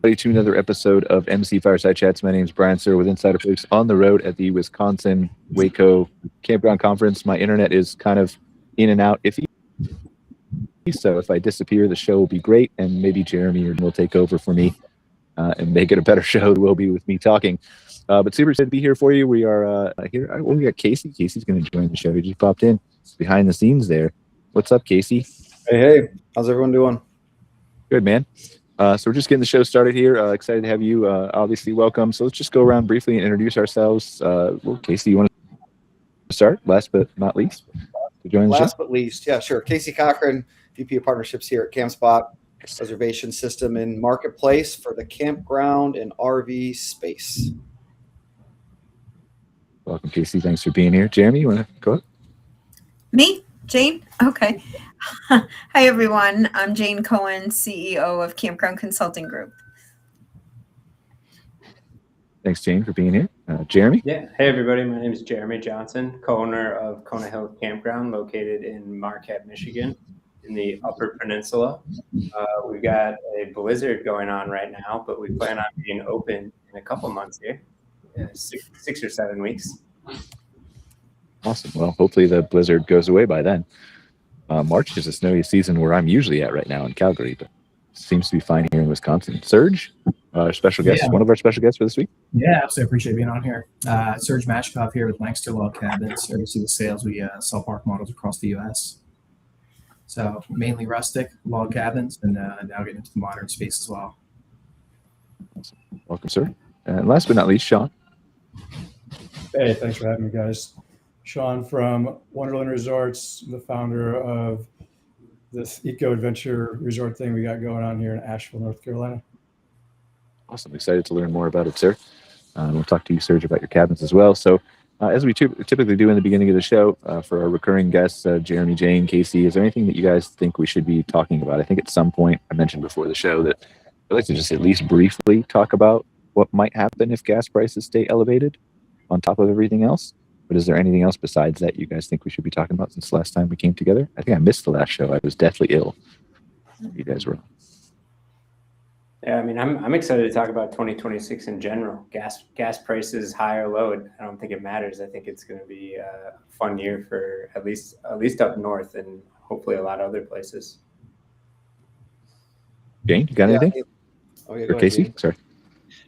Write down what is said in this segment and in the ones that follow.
To another episode of MC Fireside Chats. My name is Brian Searl with Insider Folks on the road at the Wisconsin Waco Campground Conference. My internet is kind of in and out iffy, so if I disappear, the show will be great, and maybe Jeremy or will take over for me and make it a better show than will be with me talking. But super excited to be here for you. We are here. Well, we got Casey. Casey's going to join the show. He just popped in behind the scenes there. What's up, Casey? Hey. How's everyone doing? Good, man. So we're just getting the show started here. Excited to have you. Obviously, welcome. So let's just go around briefly and introduce ourselves. Well, Casey, you want to start? Last but not least, to join the show. Last but least, yeah, sure. Casey Cochran, VP of Partnerships here at CampSpot, reservation system and marketplace for the campground and RV space. Welcome, Casey. Thanks for being here. Jeremy, you want to go up? Me? Jane? Okay. Hi, everyone. I'm Jane Cohen, CEO of Campground Consulting Group. Thanks, Jane, for being here. Jeremy? Yeah. Hey, everybody. My name is Jeremy Johnson, co-owner of Kona Hill Campground, located in Marquette, Michigan, in the Upper Peninsula. We've got a blizzard going on right now, but we plan on being open in a couple months here, 6 or 7 weeks. Awesome. Well, hopefully the blizzard goes away by then. March is a snowy season where I'm usually at right now in Calgary, but seems to be fine here in Wisconsin. Serge, our special guest, one of our special guests for this week. Yeah, absolutely appreciate being on here. Serge Mashkov here with Lancaster Log Cabins. Oversee the sales. We sell park models across the U.S. So mainly rustic log cabins, and now getting into the modern space as well. Awesome. Welcome, sir. And last but not least, Sean. Hey, thanks for having me, guys. Sean from Wonderland Resorts, the founder of this eco-adventure resort thing we got going on here in Asheville, North Carolina. Awesome. Excited to learn more about it, sir. We'll talk to you, Serge, about your cabins as well. So as we typically do in the beginning of the show, for our recurring guests, Jeremy, Jane, Casey, is there anything that you guys think we should be talking about? I think at some point, I mentioned before the show that I'd like to just at least briefly talk about what might happen if gas prices stay elevated on top of everything else. But is there anything else besides that you guys think we should be talking about since the last time we came together? I think I missed the last show. I was deathly ill. You guys were on. Yeah, I mean, I'm excited to talk about 2026 in general. Gas prices, high or low, I don't think it matters. I think it's going to be a fun year for at least up north and hopefully a lot of other places. Jane, you got anything? Or Casey? Jane. Sorry.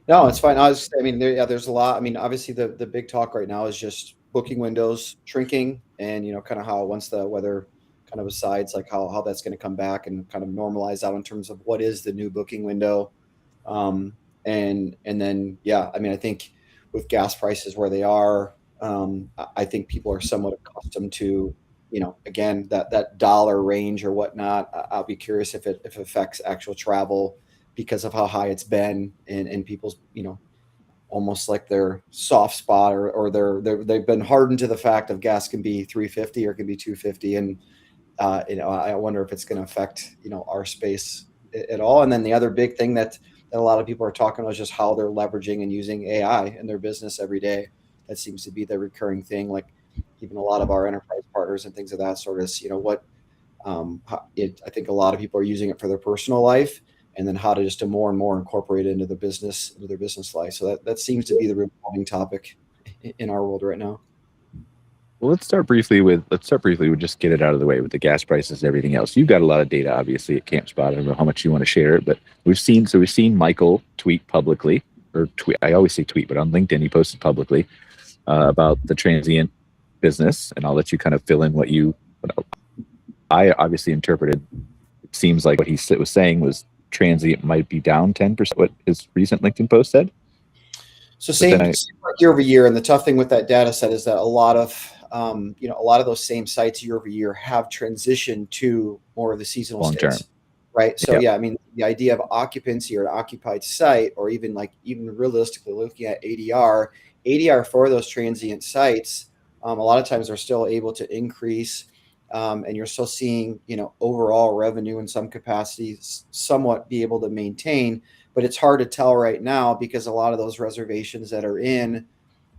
No, it's fine. There's a lot. I mean, obviously the big talk right now is just booking windows shrinking, and kind of how once the weather kind of asides, like how that's going to come back and kind of normalize out in terms of what is the new booking window. And then, yeah, I mean, I think with gas prices where they are, I think people are somewhat accustomed to, again, that dollar range or whatnot. I'll be curious if it affects actual travel because of how high it's been and people's, almost like their soft spot or they've been hardened to the fact of gas can be $3.50 or it can be $2.50. And, I wonder if it's going to affect, our space at all. And then the other big thing that a lot of people are talking about is just how they're leveraging and using AI in their business every day. That seems to be the recurring thing. Like even a lot of our enterprise partners and things of that sort of, I think a lot of people are using it for their personal life, and then how to just more and more incorporate it into their business life. So that seems to be the revolving topic in our world right now. Well, let's start briefly with just get it out of the way with the gas prices and everything else. You've got a lot of data, obviously, at CampSpot. I don't know how much you want to share it, but we've seen Michael tweet publicly, or tweet. I always say tweet, but on LinkedIn he posted publicly about the transient business, and I'll let you kind of fill in what I obviously interpreted. It seems like what he was saying was transient might be down 10%. What his recent LinkedIn post said. So same year over year, and the tough thing with that data set is that a lot of those same sites year over year have transitioned to more of the seasonal long term, right? So yeah, I mean the idea of occupancy or an occupied site, or even realistically looking at ADR for those transient sites, a lot of times they're still able to increase, and you're still seeing overall revenue in some capacities somewhat be able to maintain. But it's hard to tell right now because a lot of those reservations that are in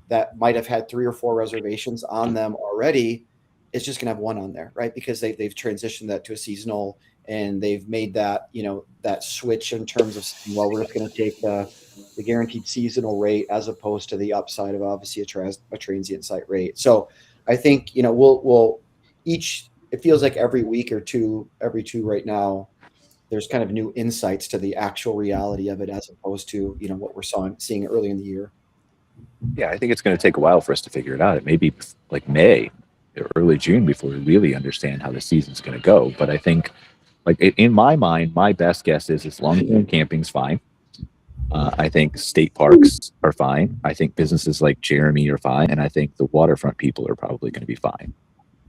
that might have had 3 or 4 reservations on them already, it's just going to have one on there, right? Because they've transitioned that to a seasonal and they've made that, that switch in terms of, well, we're just going to take the guaranteed seasonal rate as opposed to the upside of obviously a transient site rate. So I think, we'll each, it feels like every week or two, every two right now, there's kind of new insights to the actual reality of it as opposed to, what we're seeing early in the year. Yeah, I think it's going to take a while for us to figure it out. It may be like May or early June before we really understand how the season's going to go. But I think, like in my mind, my best guess is long-term camping's fine. I think state parks are fine. I think businesses like Jeremy are fine, and I think the waterfront people are probably going to be fine.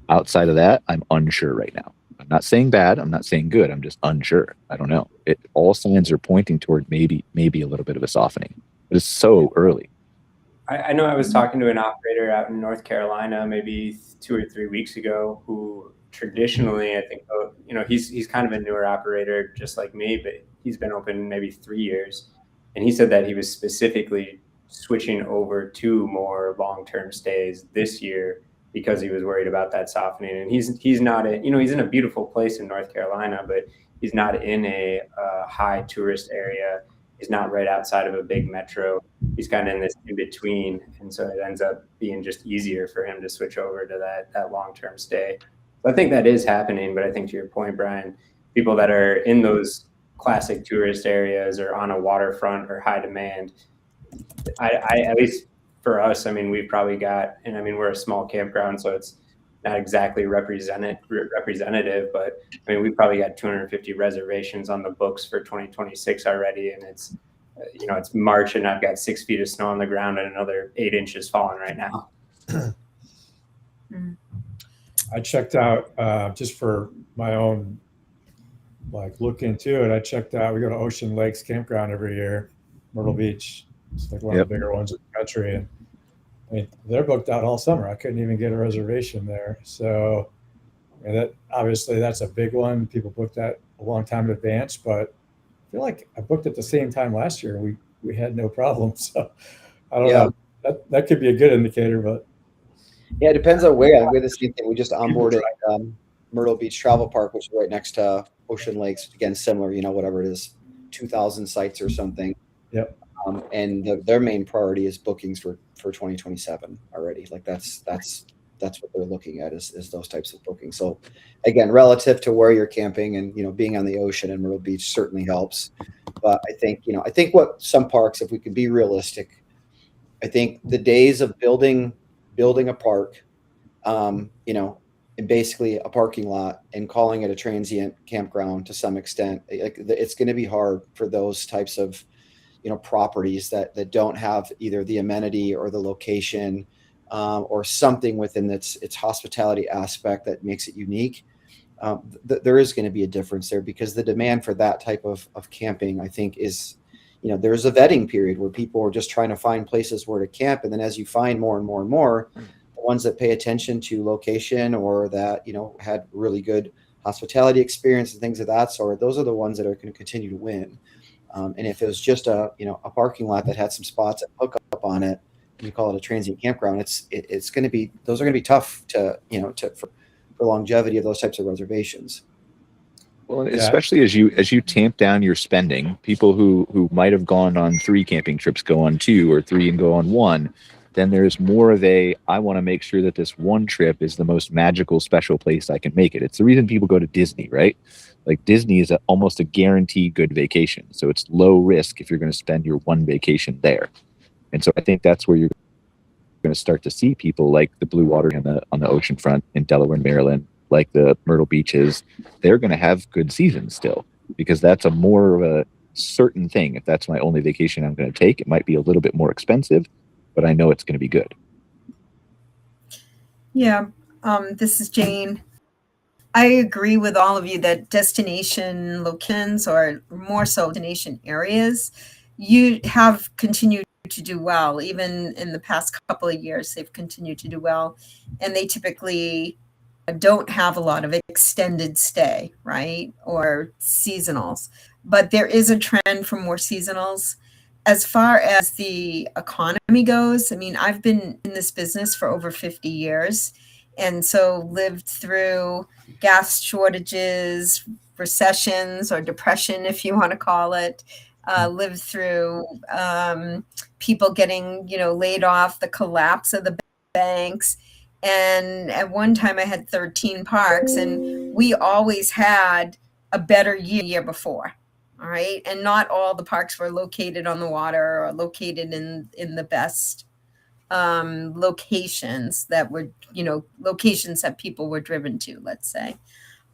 Outside of that, I'm unsure right now. I'm not saying bad. I'm not saying good. I'm just unsure. I don't know. All signs are pointing toward maybe a little bit of a softening, but it's so early. I know I was talking to an operator out in North Carolina maybe 2 or 3 weeks ago who traditionally, I think, he's kind of a newer operator just like me, but he's been open maybe 3 years. And he said that he was specifically switching over to more long-term stays this year because he was worried about that softening. And he's not he's in a beautiful place in North Carolina, but he's not in a high tourist area. He's not right outside of a big metro. He's kind of in this in between. And so it ends up being just easier for him to switch over to that long-term stay. So I think that is happening. But I think to your point, Brian, people that are in those classic tourist areas or on a waterfront or high demand, I at least for us, I mean, we've probably got, and I mean, we're a small campground, so it's not exactly representative, but I mean, we've probably got 250 reservations on the books for 2026 already, and it's it's March, and I've got 6 feet of snow on the ground and another 8 inches falling right now. I checked out just for my own look into it. I checked out. We go to Ocean Lakes Campground every year, Myrtle Beach. It's like one of the bigger ones in the country, and I mean, they're booked out all summer. I couldn't even get a reservation there. So that obviously that's a big one. People book that a long time in advance, but I feel like I booked at the same time last year. We had no problem. So I don't know. That could be a good indicator, but yeah, it depends on where. We're the same thing. We just onboarded Myrtle Beach Travel Park, which is right next to Ocean Lakes. Again, similar, whatever it is, 2,000 sites or something. Yep. And their main priority is bookings for 2027 already. Like that's what they're looking at is those types of bookings. So again, relative to where you're camping and being on the ocean in Myrtle Beach certainly helps. But I think what some parks, if we can be realistic, I think the days of building a park, and basically a parking lot and calling it a transient campground to some extent, it's going to be hard for those types of properties that don't have either the amenity or the location or something within its hospitality aspect that makes it unique. There is going to be a difference there because the demand for that type of camping, I think, is, there's a vetting period where people are just trying to find places where to camp. And then as you find more and more and more, the ones that pay attention to location or that, had really good hospitality experience and things of that sort, those are the ones that are going to continue to win. And if it was just a parking lot that had some spots that hook up on it, and you call it a transient campground, it's going to be, those are going to be tough for longevity of those types of reservations. Well, especially as you tamp down your spending, people who might have gone on 3 camping trips go on 2 or 3 and go on 1. Then there's more of I want to make sure that this one trip is the most magical, special place I can make it. It's the reason people go to Disney, right? Like Disney is almost a guaranteed good vacation. So it's low risk if you're going to spend your one vacation there. And so I think that's where you're going to start to see people like the Blue Water on the ocean front in Delaware and Maryland, like the Myrtle Beaches. They're going to have good seasons still because that's a more of a certain thing. If that's my only vacation I'm going to take, it might be a little bit more expensive, but I know it's going to be good. Yeah. This is Jane. I agree with all of you that destination locations, or more so destination areas, you have continued to do well. Even in the past couple of years, they've continued to do well. And they typically don't have a lot of extended stay, right? Or seasonals. But there is a trend for more seasonals. As far as the economy goes, I mean, I've been in this business for over 50 years. And so lived through gas shortages, recessions or depression, if you want to call it, lived through people getting, laid off, the collapse of the banks. And at one time I had 13 parks, and we always had a better year before. All right. And not all the parks were located on the water or located in the best locations that were, locations that people were driven to, let's say.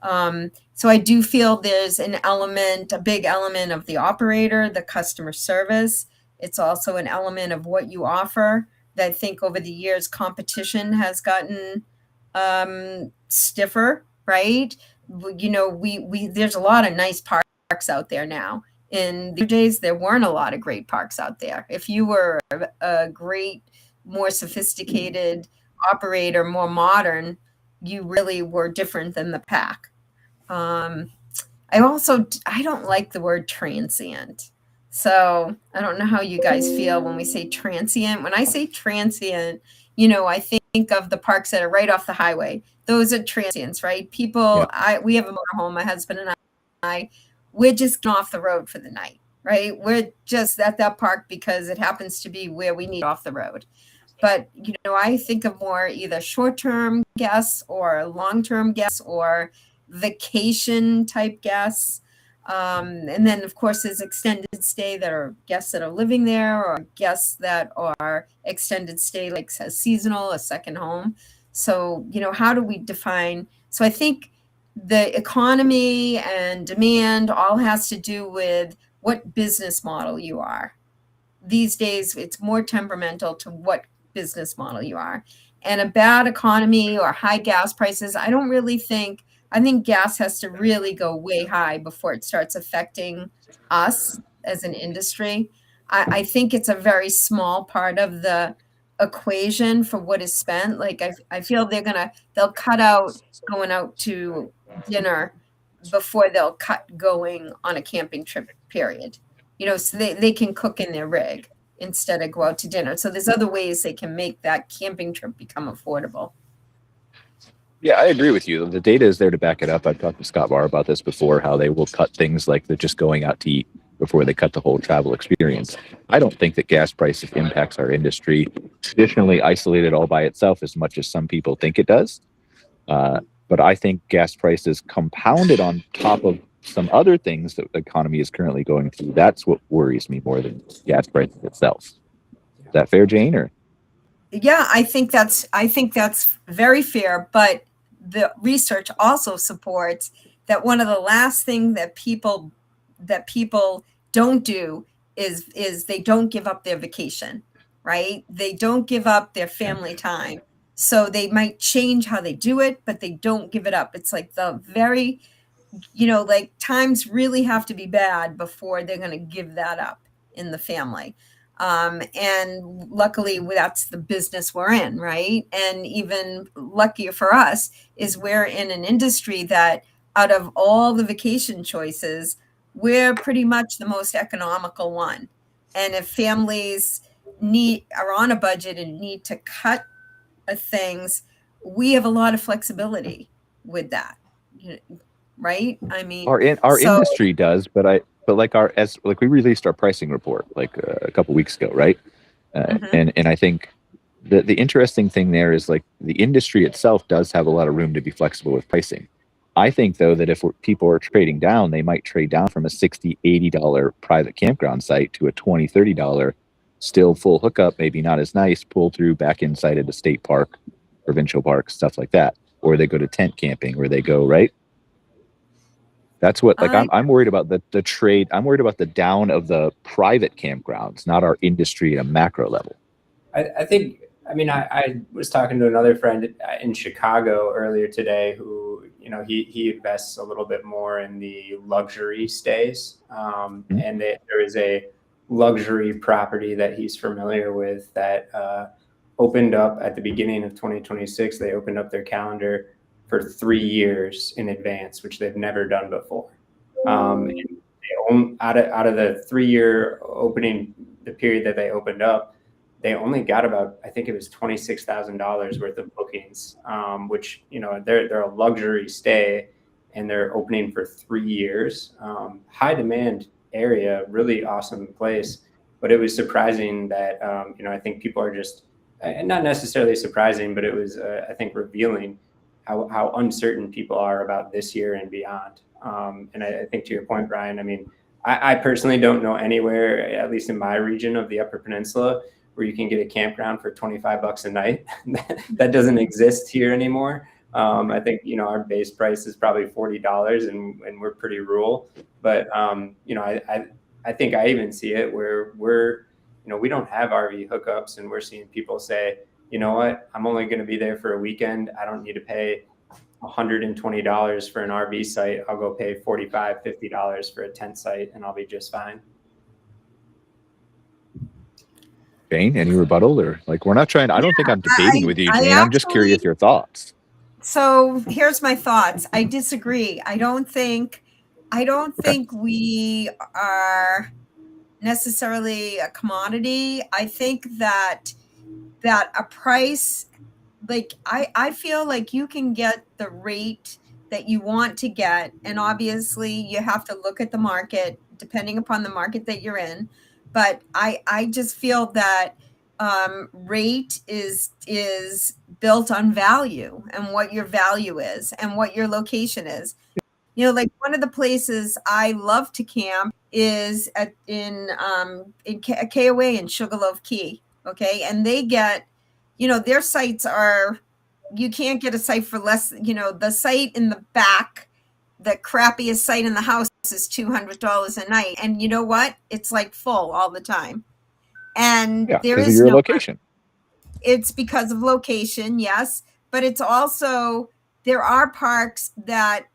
So I do feel there's a big element of the operator, the customer service. It's also an element of what you offer. That I think over the years, competition has gotten stiffer, right? We there's a lot of nice parks out there now. In the days, there weren't a lot of great parks out there. If you were a great, more sophisticated operator, more modern, you really were different than the pack. I don't like the word transient. So I don't know how you guys feel when we say transient. When I say transient, I think of the parks that are right off the highway. Those are transients, right? People, we have a motorhome, my husband and I, we're just off the road for the night, right? We're just at that park because it happens to be where we need off the road. But, I think of more either short-term guests or long-term guests or vacation type guests. And then, of course, there's extended stay that are guests that are living there, or guests that are extended stay, like a seasonal, a second home. So, how do we define? So I think the economy and demand all has to do with what business model you are. These days, it's more temperamental to what business model you are. And a bad economy or high gas prices, I think gas has to really go way high before it starts affecting us as an industry. I think it's a very small part of the equation for what is spent. Like I feel they'll cut out going out to dinner before they'll cut going on a camping trip, period. So they can cook in their rig instead of go out to dinner. So there's other ways they can make that camping trip become affordable. Yeah, I agree with you. The data is there to back it up. I've talked to Scott Barr about this before, how they will cut things like they're just going out to eat before they cut the whole travel experience. I don't think that gas prices impacts our industry traditionally isolated all by itself as much as some people think it does. But I think gas prices compounded on top of some other things that the economy is currently going through. That's what worries me more than gas prices itself. Is that fair, Jane? Or yeah, I think that's very fair. But the research also supports that one of the last things that people don't do is they don't give up their vacation, right? They don't give up their family time. So they might change how they do it, but they don't give it up. It's like the very, like times really have to be bad before they're going to give that up in the family. And luckily that's the business we're in, right? And even luckier for us is we're in an industry that out of all the vacation choices, we're pretty much the most economical one. And if families are on a budget and need to cut things, we have a lot of flexibility with that, right? I mean, our industry does, but we released our pricing report like a couple weeks ago, right? And I think the interesting thing there is like the industry itself does have a lot of room to be flexible with pricing. I think though that if people are trading down, they might trade down from a $60, $80 private campground site to a $20, $30 still full hookup, maybe not as nice, pull through back inside of the state park, provincial park, stuff like that. Or they go to tent camping, or they go, right? That's what, like, I'm worried about the trade. I'm worried about the down of the private campgrounds, not our industry at a macro level. I think, I was talking to another friend in Chicago earlier today who, he invests a little bit more in the luxury stays. And there is a luxury property that he's familiar with that opened up at the beginning of 2026. They opened up their calendar for 3 years in advance, which they've never done before. And out of the 3-year opening, the period that they opened up, they only got about, I think it was $26,000 worth of bookings, which, they're a luxury stay. and they're opening for 3 years. High demand area, really awesome place. But it was surprising that, I think people are just, not necessarily surprising, but it was, I think, revealing how uncertain people are about this year and beyond. And I think to your point, Brian, I mean, I personally don't know anywhere, at least in my region of the Upper Peninsula, where you can get a campground for $25 a night. That doesn't exist here anymore. I think, our base price is probably $40 and we're pretty rural. But, I think I even see it where we don't have RV hookups, and we're seeing people say, you know what, I'm only going to be there for a weekend. I don't need to pay $120 for an RV site. I'll go pay $45, $50 for a tent site, and I'll be just fine. Jane, any rebuttal? Or we're not trying, I don't think I'm debating with you, Jane. I'm just curious your thoughts. So here's my thoughts. I disagree. I don't think we are necessarily a commodity. I think that a price, I feel like you can get the rate that you want to get, and obviously you have to look at the market depending upon the market that you're in. But I just feel that rate is built on value and what your value is and what your location is. One of the places I love to camp is in KOA in Sugarloaf Key. Okay. And they get, their sites are, you can't get a site for less, the site in the back, the crappiest site in the house is $200 a night. And you know what? It's full all the time. And there is your location. It's because of location. Yes. But it's also, there are parks that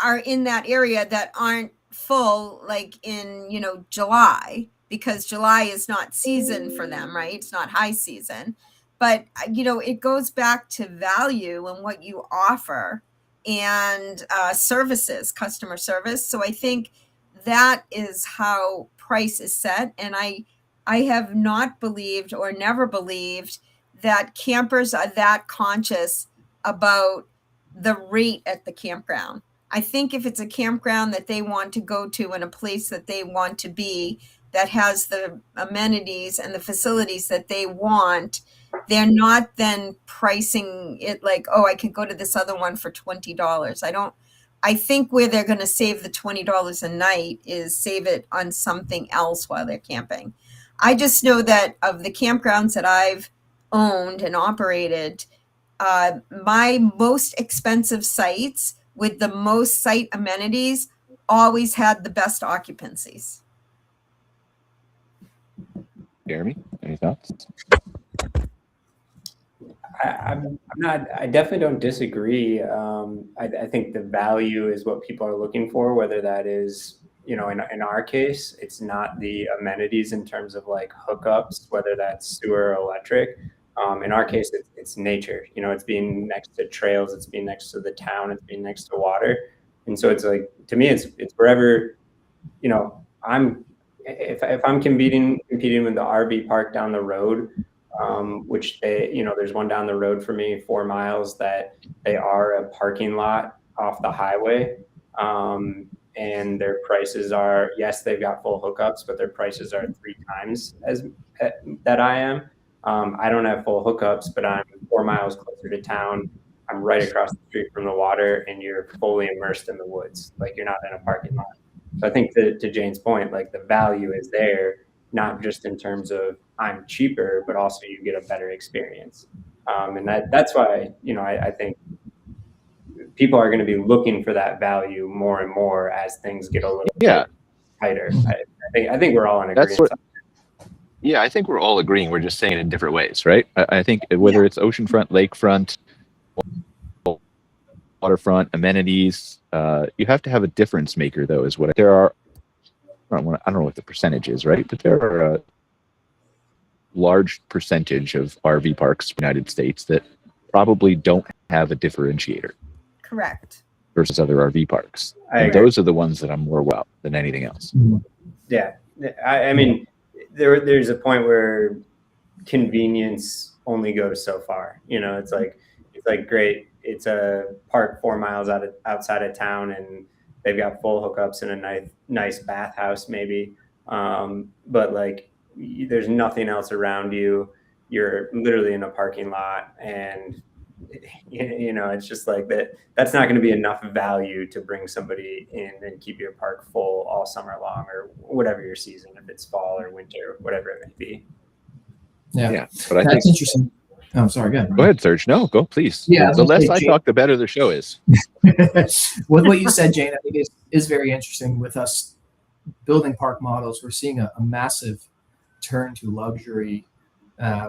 are in that area that aren't full, in, July, because July is not season for them, right? It's not high season. But, it goes back to value and what you offer and services, customer service. So I think that is how price is set. And I have not believed or never believed that campers are that conscious about the rate at the campground. I think if it's a campground that they want to go to and a place that they want to be that has the amenities and the facilities that they want, they're not then pricing it I could go to this other one for $20. I think where they're going to save the $20 a night is save it on something else while they're camping. I just know that of the campgrounds that I've owned and operated, my most expensive sites with the most site amenities always had the best occupancies. Jeremy, any thoughts? I definitely don't disagree. I think the value is what people are looking for, whether that is, in our case, it's not the amenities in terms of hookups, whether that's sewer or electric. In our case, it's nature. It's being next to trails, it's being next to the town, it's being next to water. And so it's to me, it's wherever, if I'm competing with the RV park down the road, which there's one down the road for me, 4 miles, that they are a parking lot off the highway. And their prices are, yes, they've got full hookups, but their prices are 3 times as that I am. I don't have full hookups, but I'm 4 miles closer to town. I'm right across the street from the water, and you're fully immersed in the woods. You're not in a parking lot. So I think to Jane's point, the value is there, not just in terms of I'm cheaper, but also you get a better experience. And that's why, I think people are going to be looking for that value more and more as things get a little bit tighter. I think we're all in agreement. I think we're all agreeing. We're just saying it in different ways, right? I think whether it's oceanfront, lakefront, waterfront, amenities, you have to have a difference maker, though, is what there are. I don't know what the percentage is, right? But there are a large percentage of RV parks in the United States that probably don't have a differentiator. Correct. Versus other RV parks. And those are the ones that I'm more well than anything else. Yeah. I mean, there's a point where convenience only goes so far. It's like great. it's a park 4 miles outside of town, and they've got full hookups and a nice bathhouse maybe. But like, there's nothing else around you. You're literally in a parking lot, and it's just like that. That's not going to be enough value to bring somebody in and keep your park full all summer long, or whatever your season, if it's fall or winter, whatever it may be. Yeah, but I that's think interesting. Oh, sorry, go ahead, Serge. No, go please. Yeah, the less I talk, the better the show is. What you said, Jane, I think is very interesting. With us building park models, we're seeing a massive turn to luxury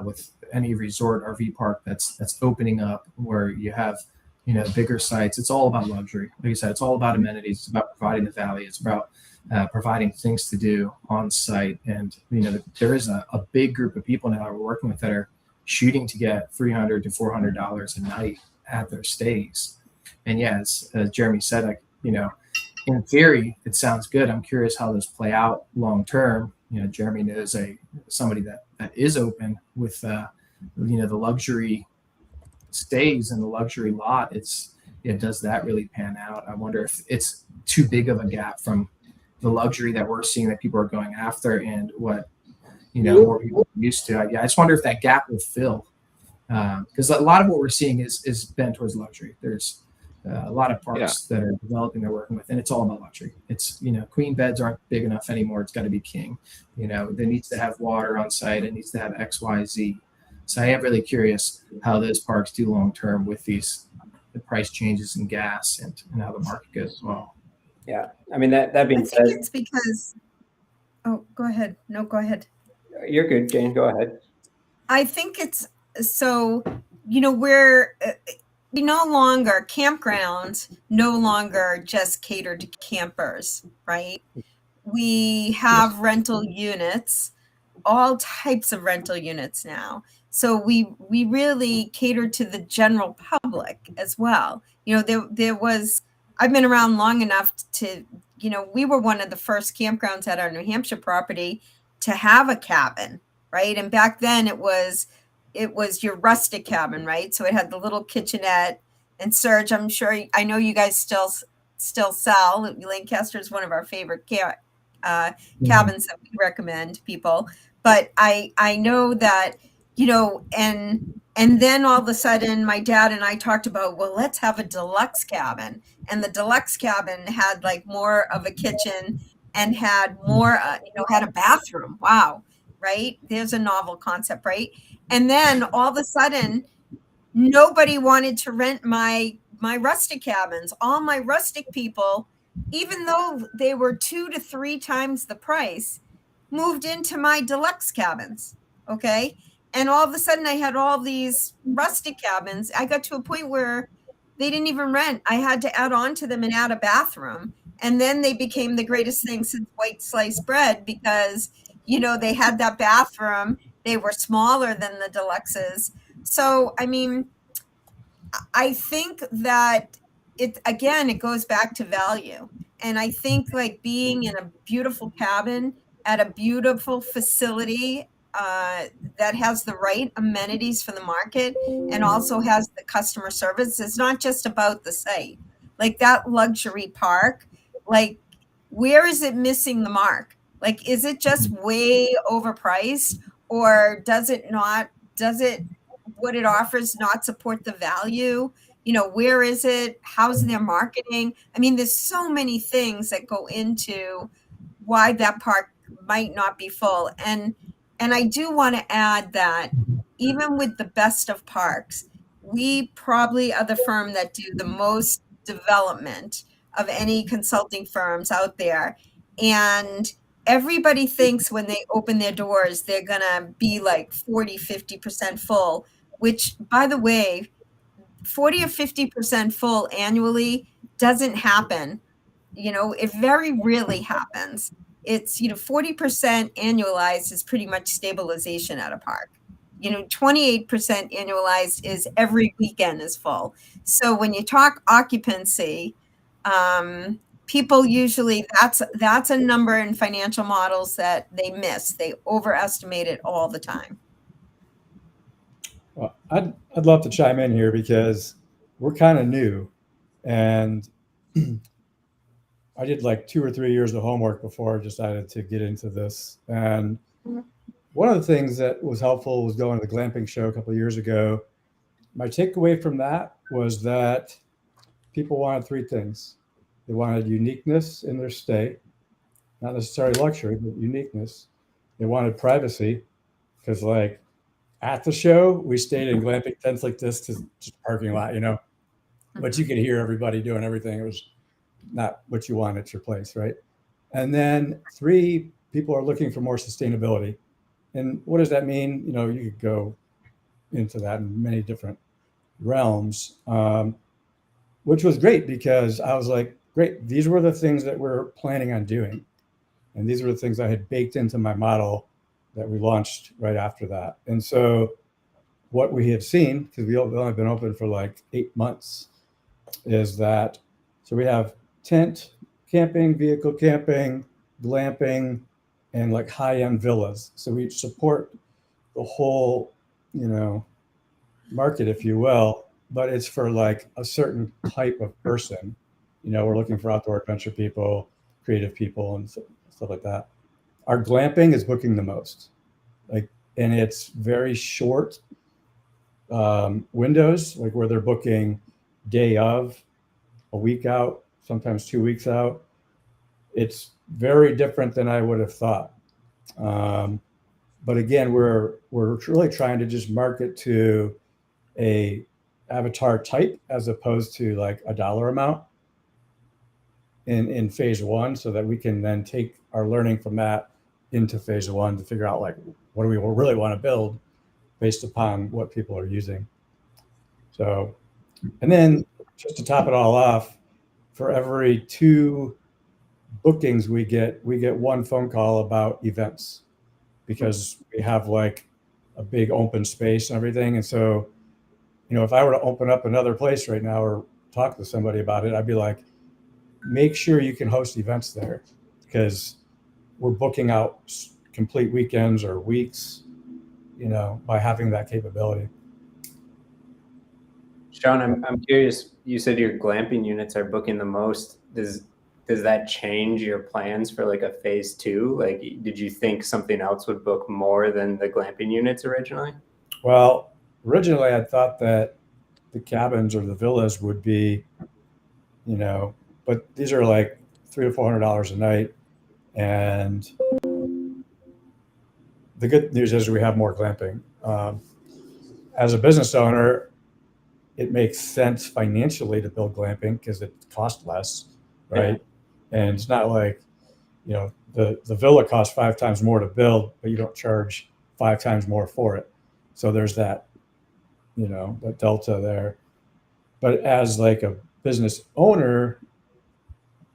with any resort RV park that's opening up, where you have bigger sites. It's all about luxury. Like you said, it's all about amenities. It's about providing the value. It's about providing things to do on site. And there is a big group of people now we're working with that are shooting to get $300 to $400 a night at their stays. And yes, as Jeremy said, in theory, it sounds good. I'm curious how those play out long term. Jeremy knows somebody that is open with the luxury stays and the luxury lot. Does that really pan out? I wonder if it's too big of a gap from the luxury that we're seeing that people are going after and what more people are used to. I just wonder if that gap will fill, because a lot of what we're seeing is bent towards luxury. There's a lot of parks that are developing, they're working with, and it's all about luxury. It's queen beds aren't big enough anymore. It's got to be king. It needs to have water on site. It needs to have X, Y, Z. So I am really curious how those parks do long term with the price changes in gas and how the market goes as well. Yeah, I mean that being said, I think it's because. Oh, go ahead. No, go ahead. You're good, Jane. Go ahead. I think it's so. We're we no longer campgrounds no longer just cater to campers, right? We have rental units, all types of rental units now. So we really cater to the general public as well. There was, I've been around long enough to, we were one of the first campgrounds at our New Hampshire property to have a cabin, right? And back then it was your rustic cabin, right? So it had the little kitchenette. And Serge, I know you guys still sell. Lancaster is one of our favorite cabins that we recommend people. But I know that, and then all of a sudden my dad and I talked about, well, let's have a deluxe cabin. And the deluxe cabin had like more of a kitchen and had more, had a bathroom. Wow. Right. There's a novel concept, right? And then all of a sudden, nobody wanted to rent my rustic cabins. All my rustic people, even though they were 2 to 3 times the price, moved into my deluxe cabins. Okay. And all of a sudden I had all these rustic cabins. I got to a point where they didn't even rent. I had to add on to them and add a bathroom. And then they became the greatest thing since white sliced bread because, they had that bathroom. They were smaller than the deluxes. So, I mean, I think that it goes back to value. And I think like being in a beautiful cabin at a beautiful facility that has the right amenities for the market and also has the customer service. It's not just about the site. Like that luxury park, like where is it missing the mark? Like, is it just way overpriced, or what it offers not support the value? Where is it? How's their marketing? I mean, there's so many things that go into why that park might not be full. And I do want to add that even with the best of parks, we probably are the firm that do the most development of any consulting firms out there. And everybody thinks when they open their doors, they're going to be like 40, 50% full, which, by the way, 40 or 50% full annually doesn't happen. It very rarely happens. It's, 40% annualized is pretty much stabilization at a park. 28% annualized is every weekend is full. So when you talk occupancy, people usually, that's a number in financial models that they miss. They overestimate it all the time. Well, I'd love to chime in here because we're kind of new, and I did like 2 or 3 years of homework before I decided to get into this. And one of the things that was helpful was going to the glamping show a couple of years ago. My takeaway from that was that people wanted three things. They wanted uniqueness in their stay, not necessarily luxury, but uniqueness. They wanted privacy, because like at the show, we stayed in glamping tents like this, to just parking lot, but you could hear everybody doing everything. It was not what you want at your place, right? And then three, people are looking for more sustainability. And what does that mean? You could go into that in many different realms, which was great, because I was like, great, these were the things that we're planning on doing. And these were the things I had baked into my model that we launched right after that. And so what we have seen, because we've only been open for like 8 months, is that, so we have tent camping, vehicle camping, glamping, and like high-end villas. So we support the whole, market, if you will, but it's for like a certain type of person. We're looking for outdoor adventure people, creative people, and stuff like that. Our glamping is booking the most, and it's very short windows, like where they're booking day of, a week out, sometimes 2 weeks out. It's very different than I would have thought. But again, we're really trying to just market to a avatar type, as opposed to like a dollar amount in phase one, so that we can then take our learning from that into phase one to figure out like, what do we really want to build based upon what people are using. So, and then just to top it all off, for every 2 bookings we get one phone call about events, because we have like a big open space and everything. And so, if I were to open up another place right now or talk to somebody about it, I'd be like, make sure you can host events there, because we're booking out complete weekends or weeks, by having that capability. Sean, I'm curious. You said your glamping units are booking the most. Does that change your plans for like a phase 2? Like, did you think something else would book more than the glamping units originally? Well, originally I thought that the cabins or the villas would be, but these are like $300 to $400 a night. And the good news is we have more glamping. As a business owner, it makes sense financially to build glamping because it costs less, right? Yeah. And it's not like, the villa costs 5 times more to build, but you don't charge 5 times more for it. So there's that, that delta there. But as like a business owner,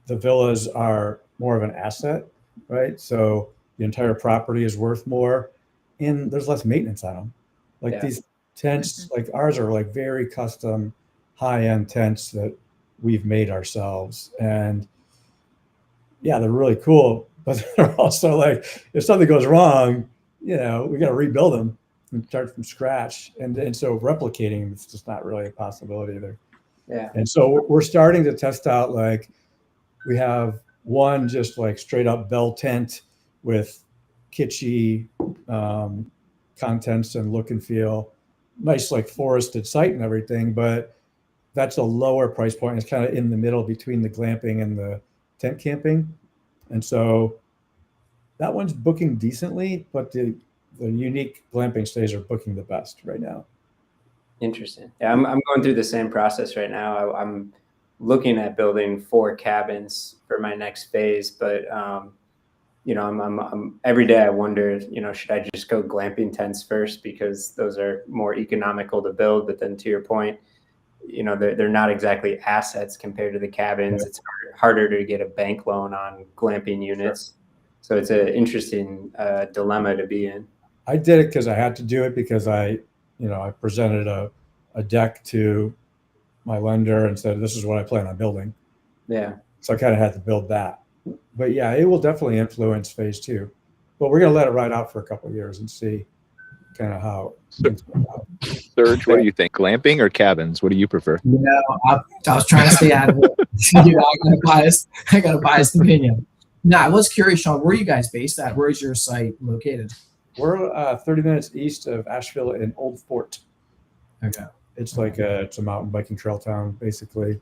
the villas are more of an asset, right? So the entire property is worth more, and there's less maintenance on them. Like these tents, like ours are like very custom, high-end tents that we've made ourselves. And yeah, they're really cool, but they're also like, if something goes wrong, we got to rebuild them and start from scratch. And so replicating, it's just not really a possibility either. Yeah. And so we're starting to test out, like, we have one just like straight up bell tent with kitschy contents and look and feel, nice like forested site and everything, but that's a lower price point. It's kind of in the middle between the glamping and the tent camping. And so that one's booking decently, but the unique glamping stays are booking the best right now. Interesting. Yeah, I'm going through the same process right now. I'm looking at building 4 cabins for my next phase, but I'm every day I wonder, should I just go glamping tents first, because those are more economical to build, but then to your point, they're not exactly assets compared to the cabins. Yeah. It's harder to get a bank loan on glamping units. Sure. So it's an interesting dilemma to be in. I did it because I had to do it, because I presented a deck to my lender and said, this is what I plan on building. Yeah. So I kind of had to build that. But yeah, it will definitely influence phase 2. But we're going to let it ride out for a couple of years and see. kind of how. Serge, what do you think? Glamping or cabins? What do you prefer? I was trying to stay out of it. I got a biased opinion. No, I was curious, Sean, where are you guys based at? Where is your site located? We're 30 minutes east of Asheville in Old Fort. Okay. It's like it's a mountain biking trail town, basically.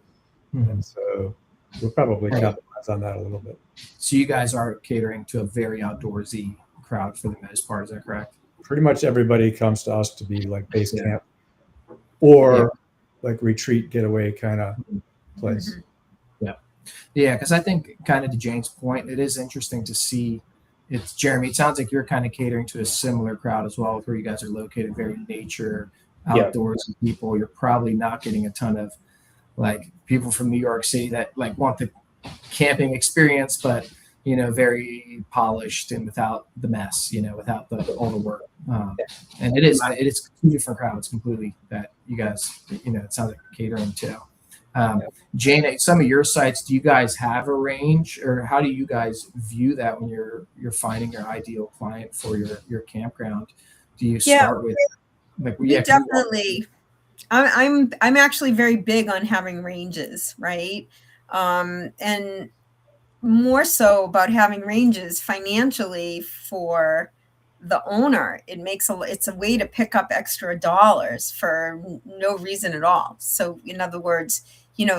And so we'll probably capitalize on that a little bit. So you guys are catering to a very outdoorsy crowd for the most part, is that correct? Pretty much everybody comes to us to be like base camp or like retreat getaway kind of place. Yeah, because I think kind of to Jane's point, it is interesting to see. It's Jeremy. It sounds like you're kind of catering to a similar crowd as well, where you guys are located, very nature, outdoors people. You're probably not getting a ton of like people from New York City that like want the camping experience, but very polished and without the mess, without all the work. And it is two different crowds completely that you guys, it sounds like catering to. Jane, at some of your sites, do you guys have a range, or how do you guys view that when you're finding your ideal client for your campground? Do you start with like definitely? I'm actually very big on having ranges, right? And more so about having ranges financially for the owner. It's a way to pick up extra dollars for no reason at all. So in other words,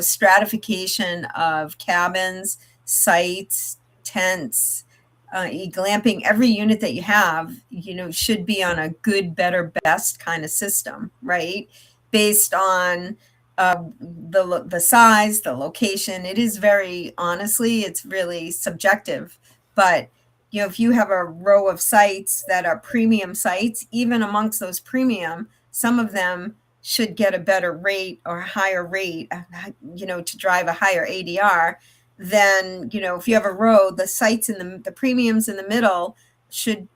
stratification of cabins, sites, tents, glamping, every unit that you have, should be on a good, better, best kind of system, right? Based on the size, the location. It is it's really subjective. But if you have a row of sites that are premium sites, even amongst those premium, some of them should get a better rate or a higher rate, to drive a higher ADR. Then, if you have a row, the sites in the premiums in the middle should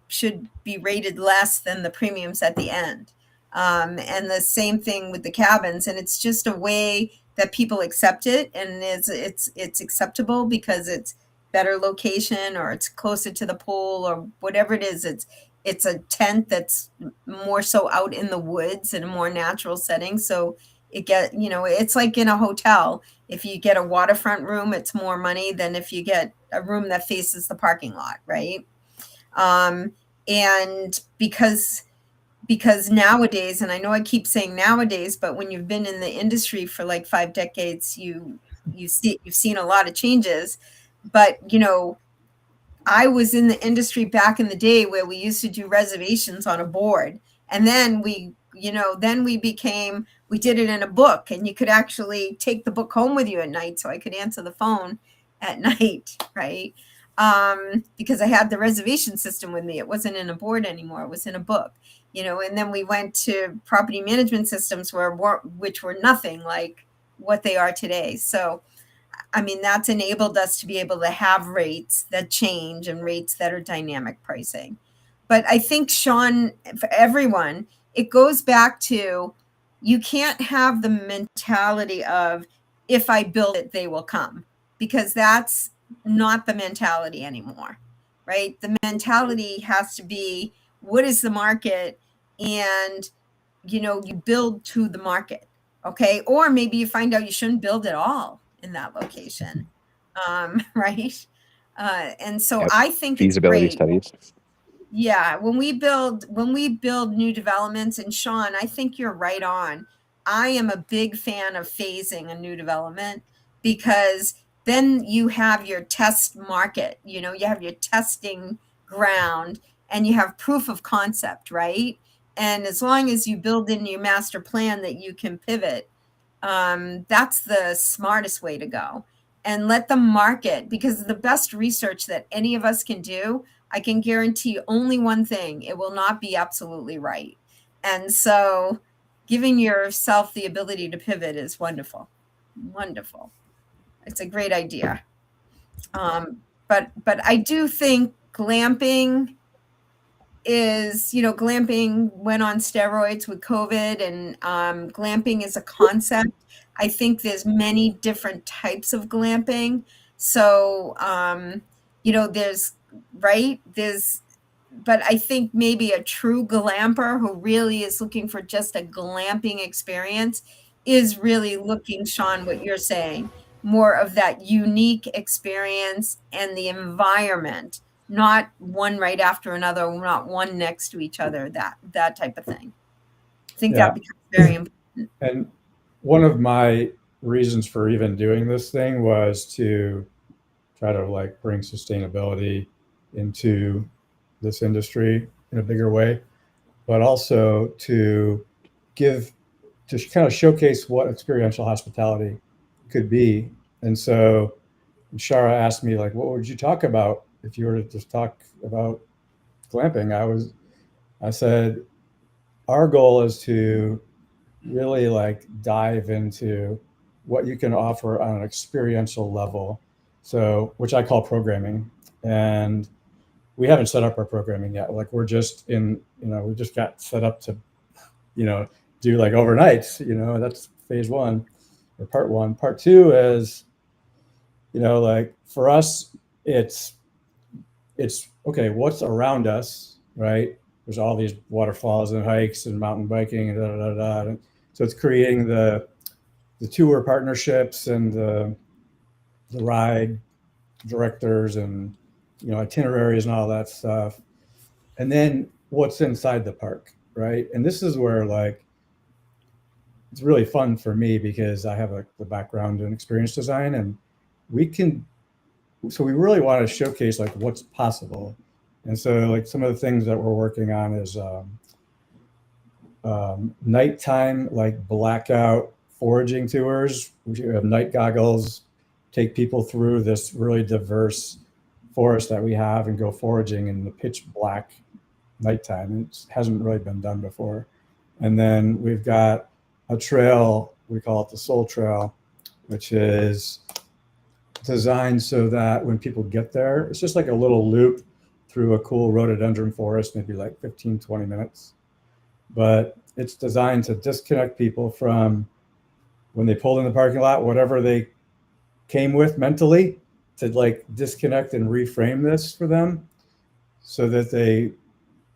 be rated less than the premiums at the end. And the same thing with the cabins. And it's just a way that people accept it, and it's acceptable because it's better location, or it's closer to the pool, or whatever it is. It's a tent that's more so out in the woods in a more natural setting. So it's like in a hotel. If you get a waterfront room, it's more money than if you get a room that faces the parking lot, right? And because nowadays, and I know I keep saying nowadays, but when you've been in the industry for like 5 decades, you've seen a lot of changes. But I was in the industry back in the day where we used to do reservations on a board, and then we did it in a book, and you could actually take the book home with you at night, so I could answer the phone at night, right? Because I had the reservation system with me. It wasn't in a board anymore. It was in a book, and then we went to property management systems which were nothing like what they are today. So, I mean, that's enabled us to be able to have rates that change and rates that are dynamic pricing. But I think, Sean, for everyone, it goes back to, you can't have the mentality of, if I build it, they will come, because that's not the mentality anymore, right? The mentality has to be, what is the market? And, you build to the market, okay? Or maybe you find out you shouldn't build at all in that location, right? And so I think feasibility it's great. studies. Yeah, when we build new developments, and Sean, I think you're right on. I am a big fan of phasing a new development, because then you have your test market, you have your testing ground, and you have proof of concept, right? And as long as you build in your master plan that you can pivot, that's the smartest way to go. And let the market, because the best research that any of us can do, I can guarantee only one thing: it will not be absolutely right. And so giving yourself the ability to pivot is wonderful. Wonderful. It's a great idea. But I do think glamping went on steroids with COVID, and glamping is a concept. I think there's many different types of glamping. So, there's but I think maybe a true glamper who really is looking for just a glamping experience is really looking, Sean, what you're saying, more of that unique experience and the environment, not one right after another, not one next to each other, that type of thing. I think Yeah. that becomes very important. And one of my reasons for even doing this thing was to try to like bring sustainability into this industry in a bigger way, but also to kind of showcase what experiential hospitality could be. And so Shara asked me, like, what would you talk about if you were to just talk about glamping? I said, our goal is to really like dive into what you can offer on an experiential level. So, which I call programming. And we haven't set up our programming yet. Like we're just we just got set up to, do like overnights, that's phase one or part one. Part two is, like for us, it's okay, what's around us, right? There's all these waterfalls and hikes and mountain biking and da da da. Da. So it's creating the tour partnerships and the ride directors and itineraries and all that stuff. And then what's inside the park, right? And this is where like it's really fun for me because I have the background in experience design, and we really want to showcase like what's possible. And so like some of the things that we're working on is nighttime, like blackout foraging tours. We have night goggles, take people through this really diverse forest that we have and go foraging in the pitch black nighttime. It hasn't really been done before. And then we've got a trail, we call it the Soul Trail, which is designed so that when people get there, it's just like a little loop through a cool rhododendron forest, maybe like 15, 20 minutes. But it's designed to disconnect people from when they pulled in the parking lot, whatever they came with mentally, to like disconnect and reframe this for them so that they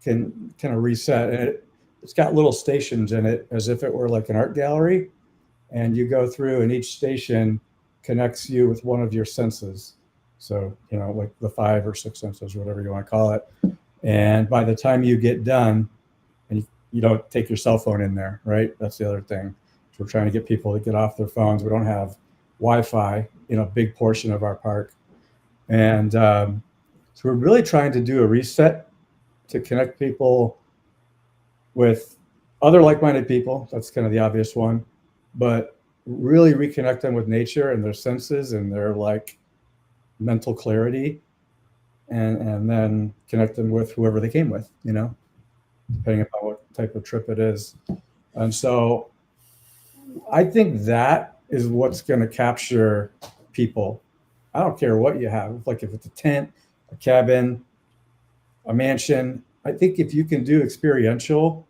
can kind of reset. And it's got little stations in it as if it were like an art gallery. And you go through and each station connects you with one of your senses. So, like the 5 or 6 senses, whatever you want to call it. And by the time you get done, and you don't take your cell phone in there, right? That's the other thing. So we're trying to get people to get off their phones. We don't have Wi-Fi in a big portion of our park. And so we're really trying to do a reset to connect people with other like-minded people. That's kind of the obvious one, but really reconnect them with nature and their senses and their like mental clarity, and then connect them with whoever they came with, depending upon what type of trip it is. And so I think that is what's going to capture people. I don't care what you have, like if it's a tent, a cabin, a mansion. I think if you can do experiential,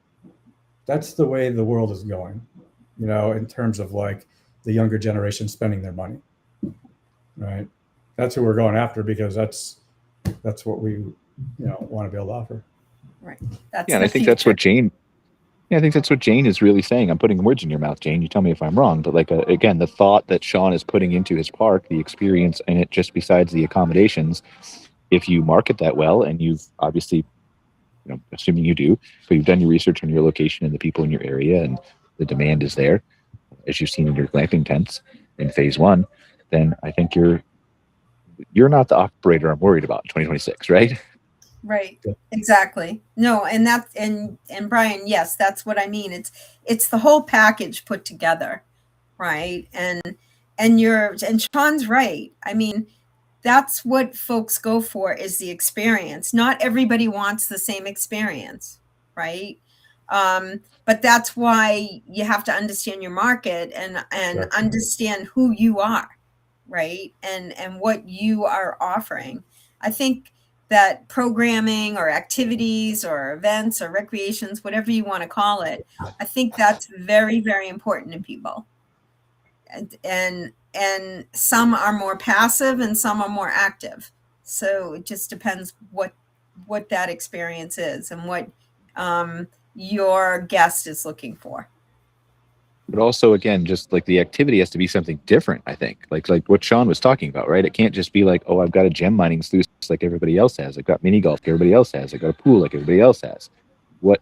that's the way the world is going, in terms of like the younger generation spending their money, right? That's who we're going after because that's what we, want to be able to offer. Right. That's Yeah, and I think that's what Jane. Yeah, I think that's what Jane is really saying. I'm putting words in your mouth, Jane. You tell me if I'm wrong, but like again, the thought that Sean is putting into his park, the experience in it, just besides the accommodations. If you market that well, and you've obviously, assuming you do, but you've done your research on your location and the people in your area, and the demand is there, as you've seen in your glamping tents in phase one, then I think you're not the operator I'm worried about in 2026, right? Right. Exactly. No, and that's and Brian, yes, that's what I mean. It's the whole package put together, right? And Sean's right. I mean, that's what folks go for is the experience. Not everybody wants the same experience, right? But that's why you have to understand your market and Sure. understand who you are, right? And what you are offering. I think that programming or activities or events or recreations, whatever you want to call it, I think that's very, very important to people. And some are more passive and some are more active. So it just depends what that experience is and what your guest is looking for. But also, again, just like the activity has to be something different, I think. Like what Sean was talking about, right? It can't just be like, oh, I've got a gem mining sluice like everybody else has. I've got mini golf like everybody else has. I've got a pool like everybody else has. What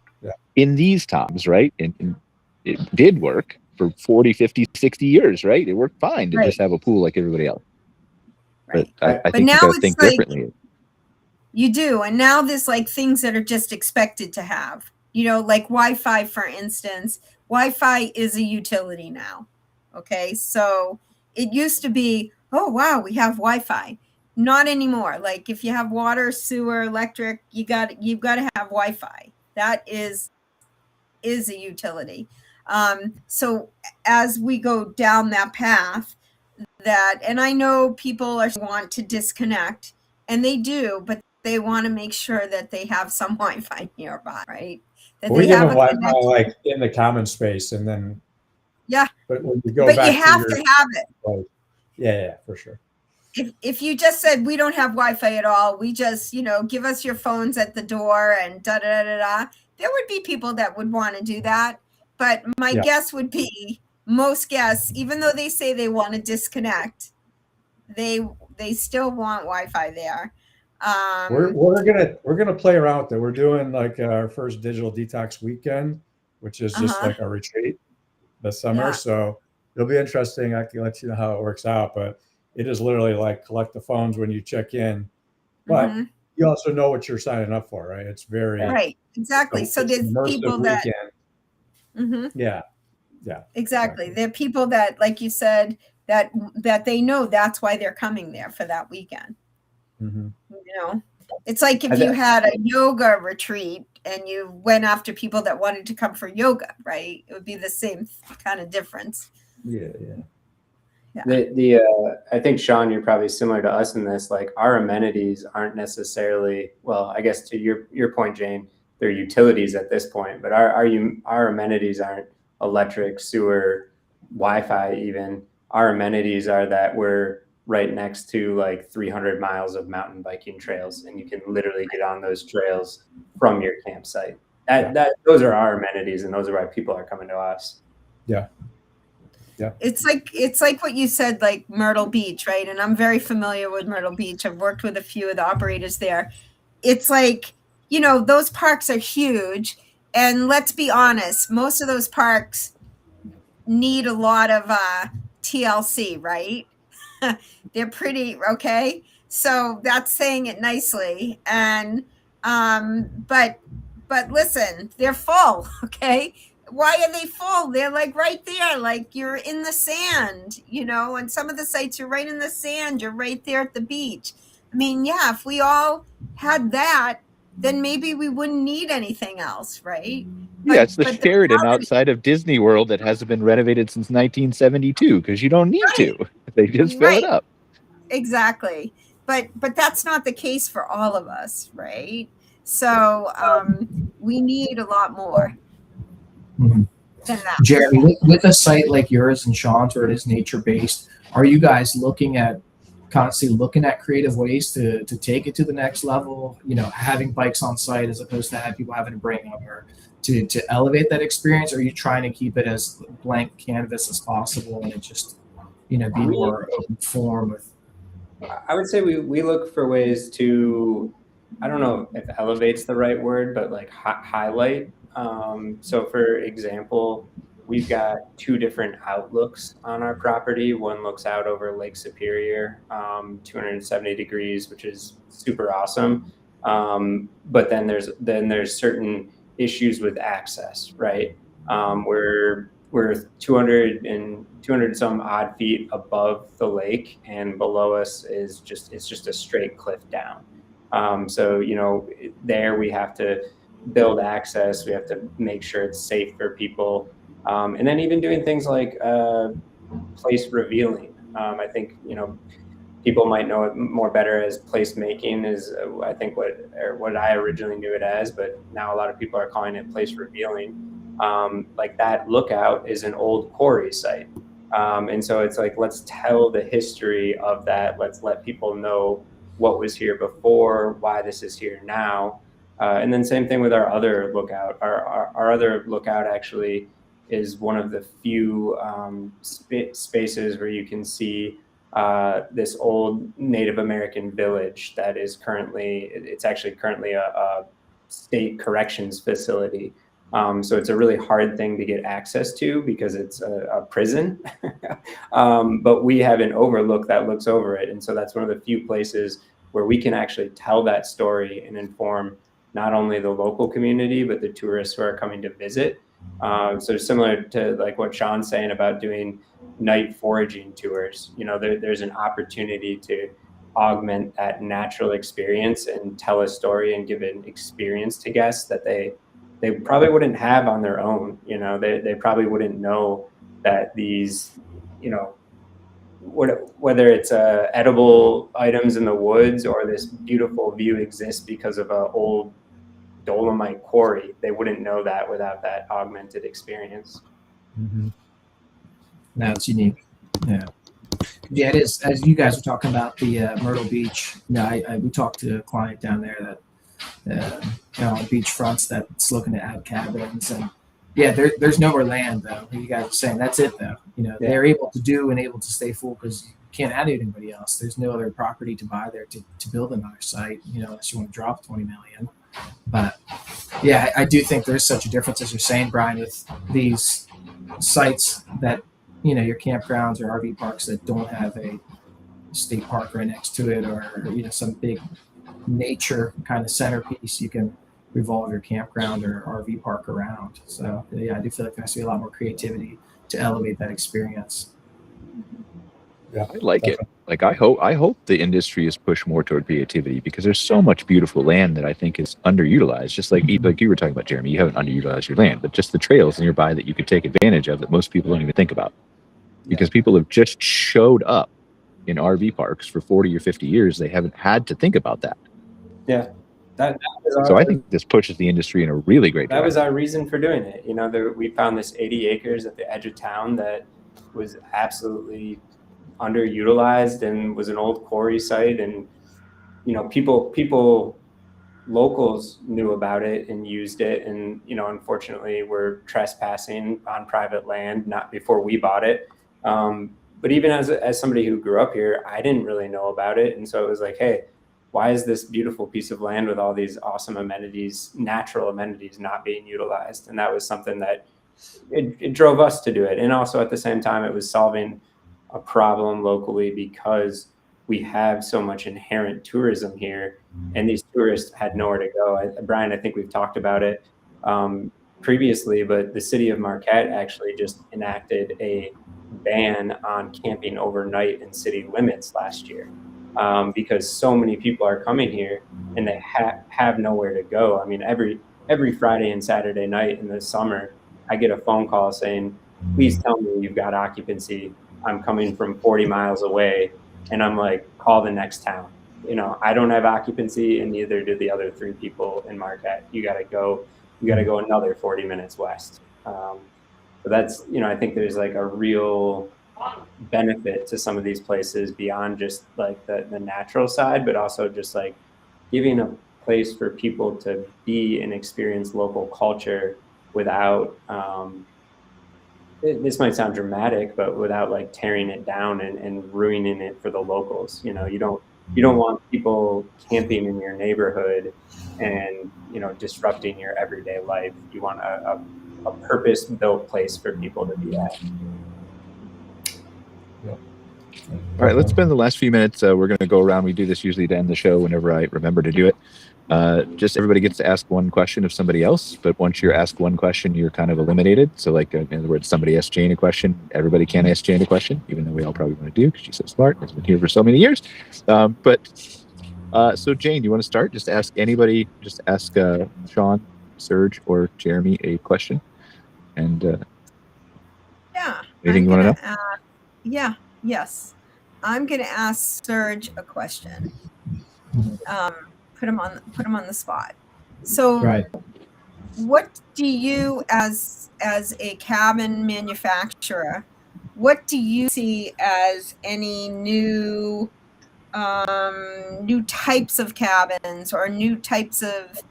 in these times, right? And it did work for 40, 50, 60 years, right? It worked fine to just have a pool like everybody else. Right. But I But think now you got to it's think like, differently. You do. And now there's like things that are just expected to have, like Wi-Fi, for instance. Wi-Fi is a utility now. Okay. So it used to be, oh, wow, we have Wi-Fi. Not anymore. Like if you have water, sewer, electric, you've got to have Wi-Fi. That is a utility. So as we go down that path, and I know people want to disconnect, and they do, but they want to make sure that they have some Wi-Fi nearby, right? That We they give have them a Wi-Fi connection. like in the common space, and then But when you go But back you have to your, to have it. like, yeah, for sure. If you just said we don't have Wi-Fi at all, we just give us your phones at the door and da da da da, there would be people that would want to do that. But my guess would be most guests, even though they say they want to disconnect, they still want Wi-Fi there. We're gonna play around with it. We're doing like our first digital detox weekend, which is just like a retreat this summer. Yeah. So it'll be interesting. I can let you know how it works out, but it is literally like collect the phones when you check in, but you also know what you're signing up for, right? It's very right, exactly. So there's people that yeah, exactly. There are people that, like you said, that they know that's why they're coming there for that weekend. It's like if you had a yoga retreat and you went after people that wanted to come for yoga, right? It would be the same kind of difference. Yeah. I think, Sean, you're probably similar to us in this. Like our amenities aren't necessarily, well, I guess to your point, Jane, they're utilities at this point, but our amenities aren't electric, sewer, Wi-Fi even. Our amenities are that we're right next to like 300 miles of mountain biking trails, and you can literally get on those trails from your campsite. Those are our amenities, and those are why people are coming to us. Yeah. It's like what you said, like Myrtle Beach, right? And I'm very familiar with Myrtle Beach. I've worked with a few of the operators there. It's like, those parks are huge. And let's be honest, most of those parks need a lot of TLC, right? They're pretty, okay? So that's saying it nicely. And, but listen, they're full, okay? Why are they full? They're like right there, like you're in the sand, and some of the sites you're right in the sand, you're right there at the beach. I mean, yeah, if we all had that, then maybe we wouldn't need anything else, right? Yeah, it's the Sheridan outside of Disney World that hasn't been renovated since 1972 because you don't need to. They just fill it up. Exactly. But that's not the case for all of us, right? So we need a lot more. Jeremy, with a site like yours and Sean's, where it is nature-based, are you guys constantly looking at creative ways to take it to the next level? Having bikes on site as opposed to have people having to bring them, or to elevate that experience? Or are you trying to keep it as blank canvas as possible and it just be more open form with? I would say we look for ways to, I don't know if elevate's the right word, but like highlight. So for example, we've got two different outlooks on our property. One looks out over Lake Superior, 270 degrees, which is super awesome. But then there's certain issues with access, right? We're 200 some odd feet above the lake, and below us it's just a straight cliff down. So there we have to build access. We have to make sure it's safe for people, and then even doing things like place revealing. I think people might know it more better as place making is I think what I originally knew it as, but now a lot of people are calling it place revealing. Like that lookout is an old quarry site, and so it's like, let's tell the history of that. Let's let people know what was here before, why this is here now. And then same thing with our other lookout. Our other lookout actually is one of the few spaces where you can see this old Native American village that is it's actually currently a state corrections facility. So it's a really hard thing to get access to because it's a prison. But we have an overlook that looks over it. And so that's one of the few places where we can actually tell that story and inform not only the local community, but the tourists who are coming to visit. So similar to like what Sean's saying about doing night foraging tours, there's an opportunity to augment that natural experience and tell a story and give an experience to guests that they probably wouldn't have on their own. They probably wouldn't know that these, whether it's edible items in the woods or this beautiful view exists because of an old dolomite quarry. They wouldn't know that without that augmented experience. Mm-hmm. No, it's unique. Yeah. Yeah, it is. As you guys were talking about the Myrtle Beach, we talked to a client down there that on beach fronts that's looking to add cabins, and there's nowhere land though. You guys are saying that's it though. They're able to stay full because you can't add anybody else. There's no other property to buy there to build another site. Unless you want to drop $20 million. But I do think there's such a difference, as you're saying, Brian, with these sites that your campgrounds or RV parks that don't have a state park right next to it, or some big nature kind of centerpiece you can revolve your campground or RV park around. So I do feel like there has to be a lot more creativity to elevate that experience. Yeah, I like it. Like I hope the industry is pushed more toward creativity because there's so much beautiful land that I think is underutilized. Just like you were talking about, Jeremy, you haven't underutilized your land, but just the trails nearby that you could take advantage of that most people don't even think about. Because people have just showed up in RV parks for 40 or 50 years. They haven't had to think about that. Yeah. So I think this pushes the industry in a really great direction. That was our reason for doing it. We found this 80 acres at the edge of town that was absolutely underutilized and was an old quarry site. And, locals knew about it and used it. And, unfortunately were trespassing on private land, not before we bought it. But even as somebody who grew up here, I didn't really know about it. And so it was like, hey, why is this beautiful piece of land with all these awesome amenities, natural amenities, not being utilized? And that was something that it drove us to do it. And also at the same time, it was solving a problem locally because we have so much inherent tourism here, and these tourists had nowhere to go. Brian, I think we've talked about it previously, but the city of Marquette actually just enacted a ban on camping overnight in city limits last year. Because so many people are coming here and they have nowhere to go. I mean, every Friday and Saturday night in the summer, I get a phone call saying, please tell me you've got occupancy. I'm coming from 40 miles away. And I'm like, call the next town. I don't have occupancy, and neither do the other 3 people in Marquette. You got to go another 40 minutes west. So that's, I think there's like a real benefit to some of these places beyond just like the natural side, but also just like giving a place for people to be and experience local culture without this might sound dramatic, but without like tearing it down and ruining it for the locals. You don't want people camping in your neighborhood and disrupting your everyday life. You want a purpose-built place for people to be at. All right, let's spend the last few minutes. We're going to go around. We do this usually to end the show whenever I remember to do it. Just everybody gets to ask one question of somebody else, but once you're asked one question, you're kind of eliminated. So like, in other words, somebody asks Jane a question, everybody can't ask Jane a question, even though we all probably want to do because she's so smart, has been here for so many years. So Jane, you want to start? Just ask anybody, Sean, Serge, or Jeremy a question. And anything you want to know? Yes. I'm going to ask Serge a question. Put him on the spot. So, right. What do you, as a cabin manufacturer, what do you see as any new new types of cabins or new types of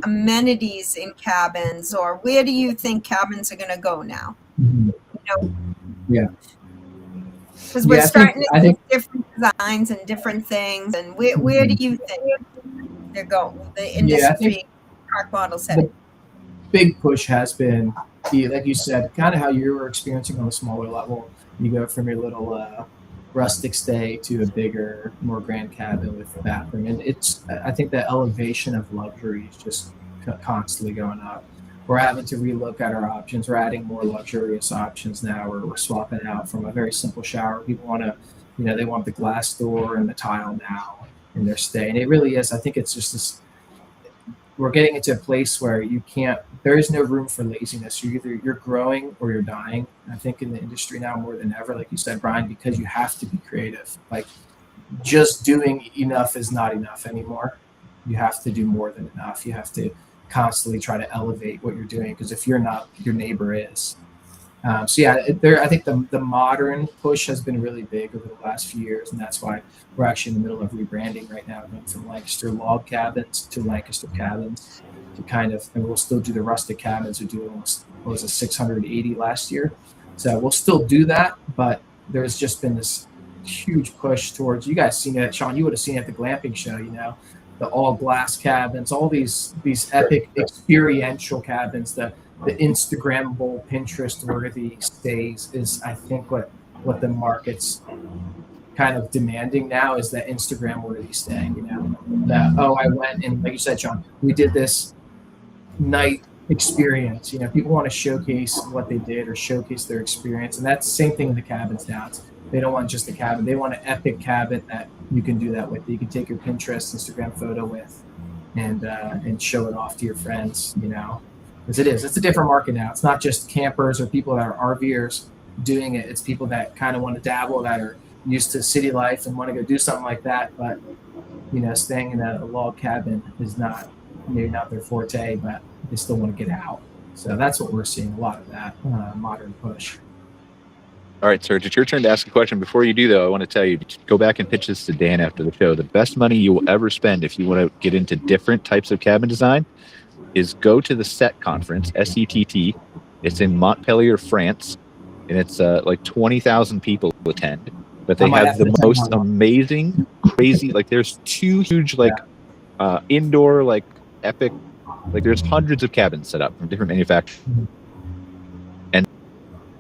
amenities in cabins, or where do you think cabins are going to go now? You know, Yeah. because we're Yeah, starting I to think see different designs and different things. And where do you think they're going? The yeah, I think industry park models the headed? big push has been, like you said, kind of how you were experiencing on a smaller level. You go from your little rustic stay to a bigger, more grand cabin with a bathroom, and I think the elevation of luxury is just constantly going up. We're having to relook at our options. We're adding more luxurious options now. We're swapping out from a very simple shower. People want to, they want the glass door and the tile now in their stay, and it really is. I think it's just this. We're getting into a place where there is no room for laziness. You're growing or you're dying. I think in the industry now more than ever, like you said, Brian, because you have to be creative. Like just doing enough is not enough anymore. You have to do more than enough. You have to constantly try to elevate what you're doing, because if you're not, your neighbor is. So yeah, I think the modern push has been really big over the last few years, and that's why we're actually in the middle of rebranding right now, going from Lancaster log cabins to Lancaster cabins, and we'll still do the rustic cabins. We do almost, what was it, 680 last year. So we'll still do that, but there's just been this huge push towards, you guys seen it, Sean, you would have seen it at the glamping show, the all glass cabins, all these epic experiential cabins, the Instagrammable, Pinterest-worthy stays is, I think, what the market's kind of demanding now, is that Instagram-worthy stay. That, I went and, like you said, Sean, we did this night experience. People want to showcase what they did or showcase their experience, and that's the same thing in the cabins now. They don't want just a cabin; they want an epic cabin that you can do that with. That you can take your Pinterest, Instagram photo with, and show it off to your friends. Because it's a different market now. It's not just campers or people that are RVers doing it. It's people that kind of want to dabble, that are used to city life and want to go do something like that. But, staying in a log cabin is maybe not their forte, but they still want to get out. So that's what we're seeing, a lot of that modern push. All right, Serge, it's your turn to ask a question. Before you do, though, I want to tell you, go back and pitch this to Dan after the show. The best money you will ever spend if you want to get into different types of cabin design is go to the SETT conference, SETT. It's in Montpellier, France, and it's like 20,000 people attend. But they have the most amazing, crazy, like there's two huge, indoor, epic, there's hundreds of cabins set up from different manufacturers. And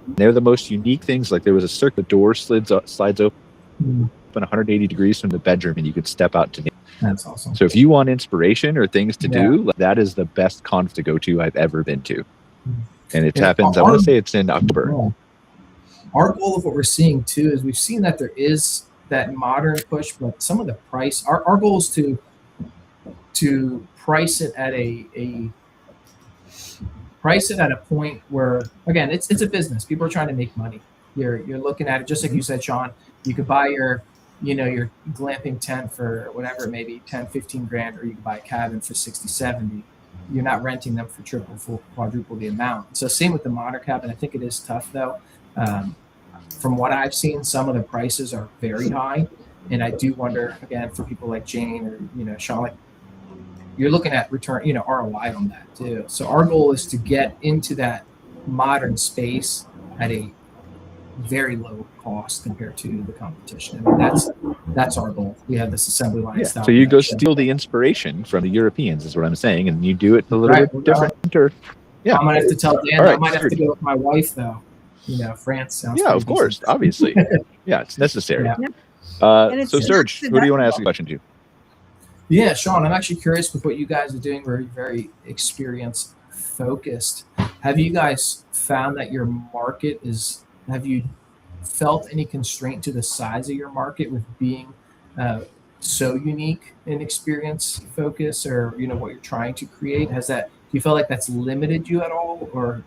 they're the most unique things. Like there was a circuit door slides open 180 degrees from the bedroom, and you could step out to. That's awesome. So if you want inspiration or things to do, that is the best conf to go to I've ever been to. And it happens, I want to say it's in October. Our goal of what we're seeing too is we've seen that there is that modern push, but some of the price, our goal is to price it at a point where, again, it's a business. People are trying to make money. You're looking at it just like you said, Sean. You could buy your glamping tent for whatever, maybe 10, 15 grand, or you can buy a cabin for 60, 70. You're not renting them for triple, full, quadruple the amount. So same with the modern cabin. I think it is tough though. From what I've seen, some of the prices are very high. And I do wonder, again, for people like Jane or, Sean, you're looking at return, ROI on that too. So our goal is to get into that modern space at a very low cost compared to the competition. I mean, that's our goal. We have this assembly line style. So you go steal the inspiration from the Europeans, is what I'm saying, and you do it a little bit different. Yeah, I might have to tell Dan. I might have to go with my wife though. France sounds. Yeah, of course, decent. Obviously. Yeah, it's necessary. Yeah. So Serge, who do you want to ask a question to? Yeah, Sean, I'm actually curious with what you guys are doing. Very, very experience focused. Have you guys found that your market is? Have you felt any constraint to the size of your market with being so unique in experience focus, or what you're trying to create? Do you feel like that's limited you at all, or?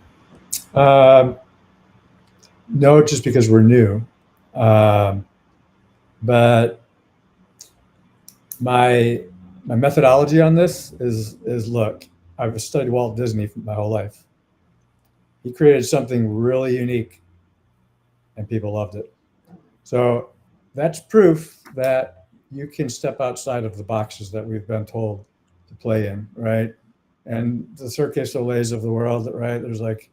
No, just because we're new. But my methodology on this is look, I've studied Walt Disney my whole life. He created something really unique, and people loved it. So that's proof that you can step outside of the boxes that we've been told to play in, right? And the Cirque du Soleils of the world, right? There's like,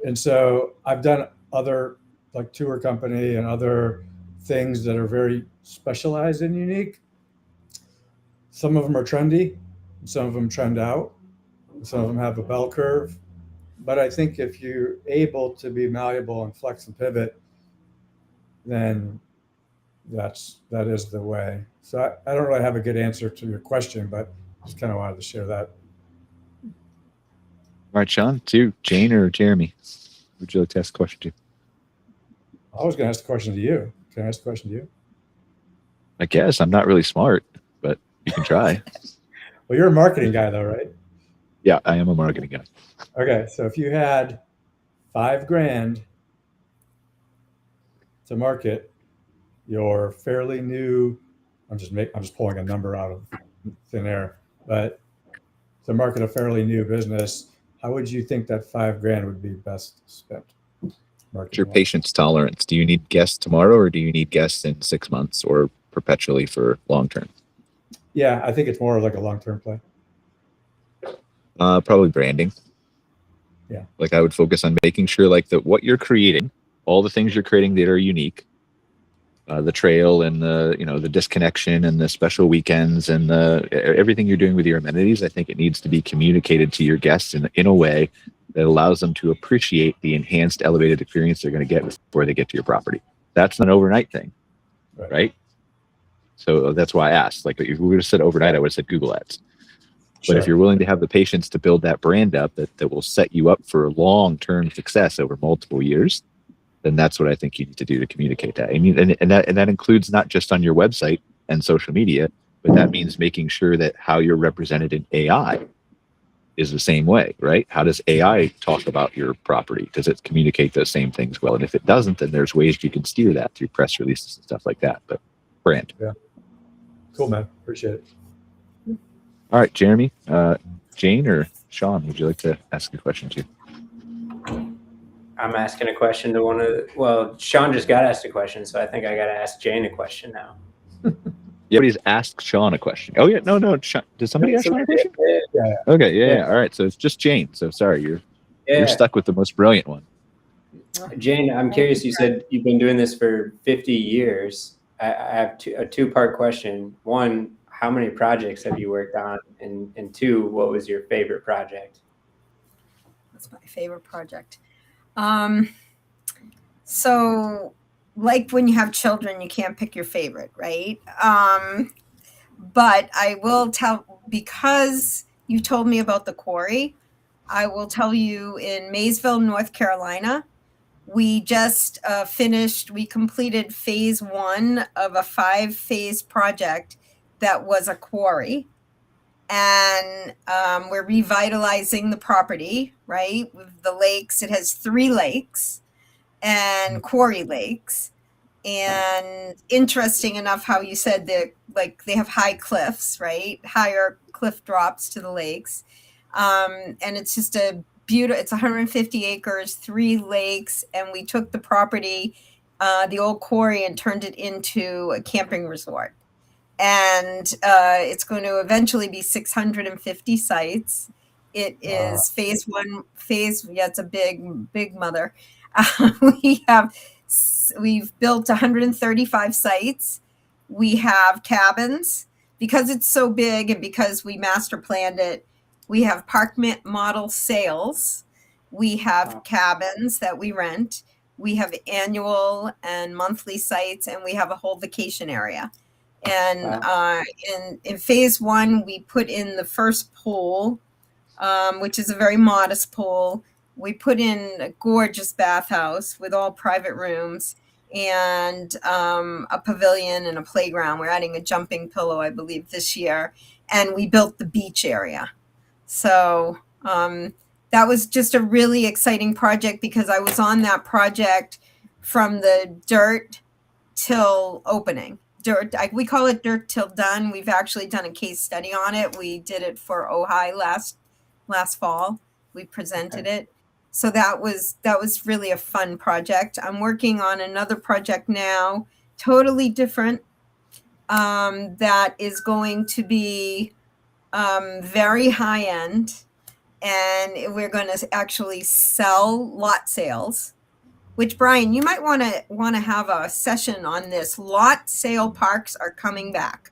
and so I've done other like tour company and other things that are very specialized and unique. Some of them are trendy, some of them trend out, some of them have a bell curve. But I think if you're able to be malleable and flex and pivot, then that is the way. So I don't really have a good answer to your question, but just kind of wanted to share that. All right, Sean, to Jane or Jeremy, would you like to ask a question to? I was going to ask the question to you. Can I ask the question to you? I guess I'm not really smart, but you can try. Well, you're a marketing guy though, right? Yeah, I am a marketing guy. Okay, so if you had $5,000 to market your fairly new, I'm just pulling a number out of thin air, but to market a fairly new business, how would you think that $5,000 would be best spent? What's your patience tolerance? Do you need guests tomorrow, or do you need guests in 6 months, or perpetually for long term? Yeah, I think it's more like a long-term play. Probably branding. Yeah. Like I would focus on making sure like that what you're creating, all the things you're creating that are unique, the trail and the disconnection and the special weekends and everything you're doing with your amenities. I think it needs to be communicated to your guests in a way that allows them to appreciate the enhanced elevated experience they're going to get before they get to your property. That's an overnight thing, right? So that's why I asked. Like if we would have said overnight, I would have said Google Ads. But if you're willing to have the patience to build that brand up that will set you up for long-term success over multiple years, then that's what I think you need to do to communicate that. I mean, and that includes not just on your website and social media, but that means making sure that how you're represented in AI is the same way, right? How does AI talk about your property? Does it communicate those same things well? And if it doesn't, then there's ways you can steer that through press releases and stuff like that. But brand. Yeah. Cool, man. Appreciate it. All right, Jeremy, Jane or Sean, would you like to ask a question to? I'm asking a question to Sean just got asked a question, so I think I got to ask Jane a question now. Yeah, nobody's asked Sean a question. Oh yeah, no. Sean, did somebody ask Sean a question? Yeah. Okay, yeah. All right, so it's just Jane. So sorry, you're stuck with the most brilliant one. Jane, I'm curious. You said you've been doing this for 50 years. I have a two-part question. One, how many projects have you worked on? And two, what was your favorite project? That's my favorite project. So like when you have children, you can't pick your favorite, right? But I will tell, because you told me about the quarry, I will tell you in Maysville, North Carolina, we just we completed phase 1 of a 5-phase project that was a quarry. And we're revitalizing the property, right? With the lakes, it has 3 lakes and quarry lakes. And interesting enough how you said that, like, they have high cliffs, right? Higher cliff drops to the lakes. And it's just it's 150 acres, 3 lakes. And we took the property, the old quarry, and turned it into a camping resort. And it's going to eventually be 650 sites. It is phase 1. It's a big mother. We've built 135 sites. We have cabins. Because it's so big and because we master planned it, we have park model sales. We have cabins that we rent. We have annual and monthly sites, and we have a whole vacation area. And in phase 1, we put in the first pool, which is a very modest pool. We put in a gorgeous bathhouse with all private rooms and a pavilion and a playground. We're adding a jumping pillow, I believe, this year. And we built the beach area. So that was just a really exciting project because I was on that project from the dirt till opening. We call it dirt till done. We've actually done a case study on it. We did it for Ojai last fall. We presented it. So that was really a fun project. I'm working on another project now totally different, that is going to be very high end, and we're going to actually sell lot sales. Which, Brian, you might want to have a session on this. Lot sale parks are coming back.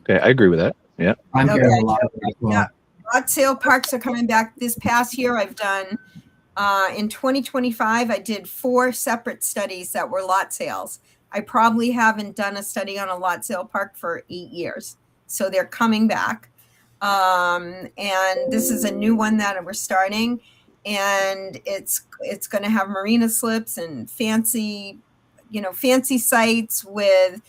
Okay, I agree with that. Yeah. I'm Okay. hearing a lot of it as well. Yeah. Lot sale parks are coming back. This past year, I've done, in 2025, I did 4 separate studies that were lot sales. I probably haven't done a study on a lot sale park for 8 years. So they're coming back. And this is a new one that we're starting. And it's going to have marina slips and fancy sites with,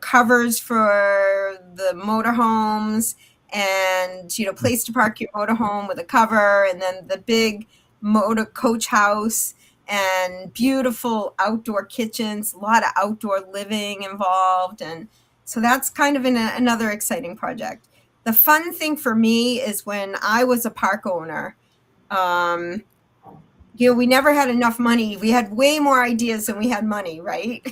covers for the motorhomes, and, place to park your motorhome with a cover, and then the big motor coach house, and beautiful outdoor kitchens, a lot of outdoor living involved. And so that's kind of another exciting project. The fun thing for me is when I was a park owner, we never had enough money. We had way more ideas than we had money, right?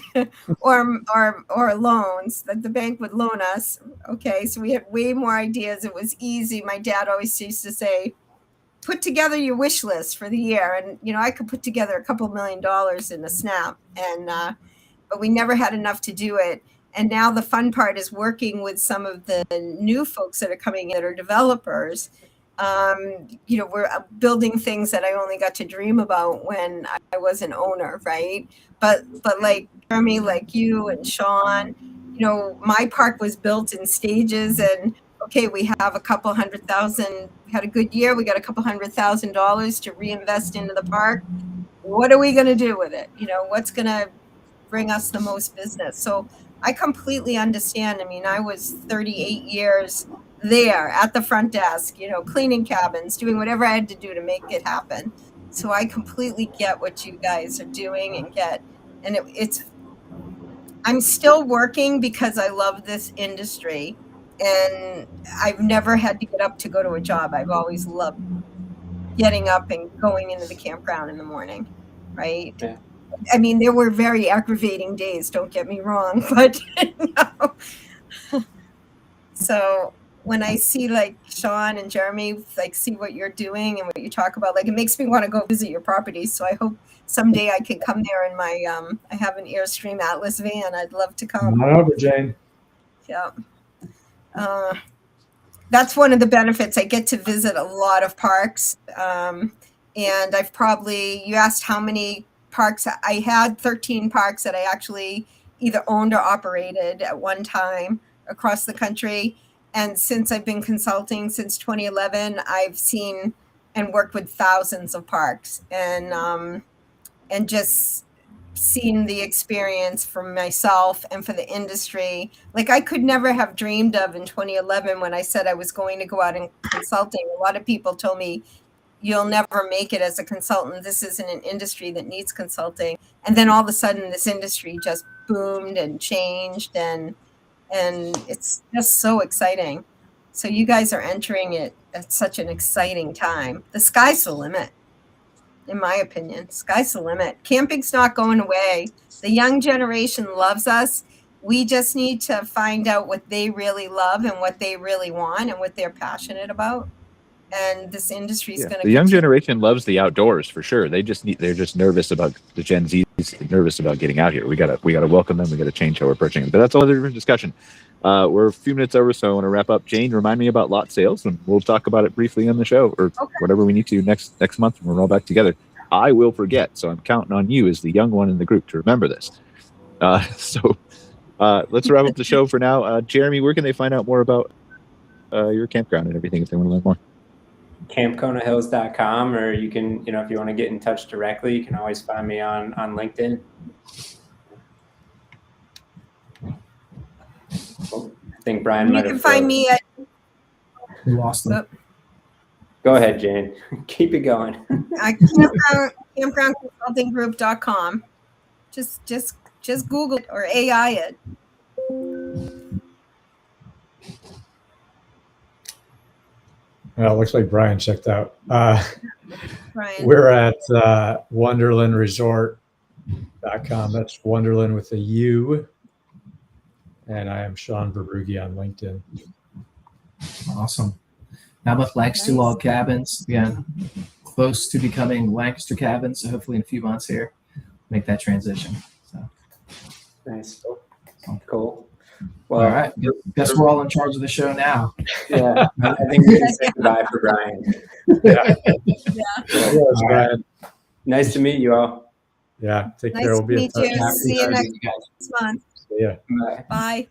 or loans that the bank would loan us. Okay, so we had way more ideas. It was easy. My dad always used to say, put together your wish list for the year. And, I could put together a couple $1 million in a snap. And, but we never had enough to do it. And now the fun part is working with some of the new folks that are coming in that are developers. We're building things that I only got to dream about when I was an owner, right? But like Jeremy, like you and Sean, my park was built in stages, and okay, we have a couple $100,000, had a good year, we got a couple $100,000 to reinvest into the park. What are we going to do with it? What's going to bring us the most business? So I completely understand. I mean, I was 38 years there at the front desk, cleaning cabins, doing whatever I had to do to make it happen. So I completely get what you guys are doing and I'm still working because I love this industry, and I've never had to get up to go to a job. I've always loved getting up and going into the campground in the morning, right? Yeah. I mean, there were very aggravating days, don't get me wrong, but So when I see like Sean and Jeremy, like see what you're doing and what you talk about, like it makes me want to go visit your properties. So I hope someday I can come there in my, I have an Airstream Atlas van. I'd love to come. Come on over, Jane. Yeah. That's one of the benefits. I get to visit a lot of parks. And you asked how many parks. I had 13 parks that I actually either owned or operated at one time across the country. And since I've been consulting since 2011, I've seen and worked with thousands of parks, and just seen the experience for myself and for the industry. Like I could never have dreamed of in 2011 when I said I was going to go out and consulting. A lot of people told me, you'll never make it as a consultant. This isn't an industry that needs consulting. And then all of a sudden this industry just boomed and changed, and it's just so exciting. So you guys are entering it at such an exciting time. The sky's the limit, in my opinion. Sky's the limit. Camping's not going away. The young generation loves us. We just need to find out what they really love and what they really want and what they're passionate about. And this industry is going to. The young generation loves the outdoors for sure. They're just nervous about the Gen Z's, nervous about getting out here. We gotta welcome them. We gotta change how we're approaching them. But that's all other different discussion. We're a few minutes over, so I want to wrap up. Jane, remind me about lot sales, and we'll talk about it briefly on the show, or whatever we need to next month when we're all back together. I will forget, so I'm counting on you as the young one in the group to remember this. So let's wrap up the show for now. Jeremy, where can they find out more about your campground and everything if they want to learn more? campconahills.com, or you can, if you want to get in touch directly, you can always find me on LinkedIn. Oh, I think Brian might have. You can find me at. We lost them. Go ahead, Jane. Keep it going. Campgroundconsultinggroup.com. Just Google it or AI it. Well, it looks like Brian checked out. Brian. We're at Wonderland Resort .com. That's Wonderland with a U. And I am Sean Verbrugge on LinkedIn. Awesome. Now with Lancaster Nice. Log Cabins, again, close to becoming Lancaster Cabins. So hopefully in a few months here, make that transition. So, Nice. Cool. Well, all right. Guess we're all in charge of the show now. yeah, I think we can say goodbye for Brian. Yeah. Yeah. Yes, Brian. Nice to meet you all. Yeah. Take Nice care. We'll to be in meet touch. you. See you Happy next Thursday, guys. month. See ya. Bye. Bye.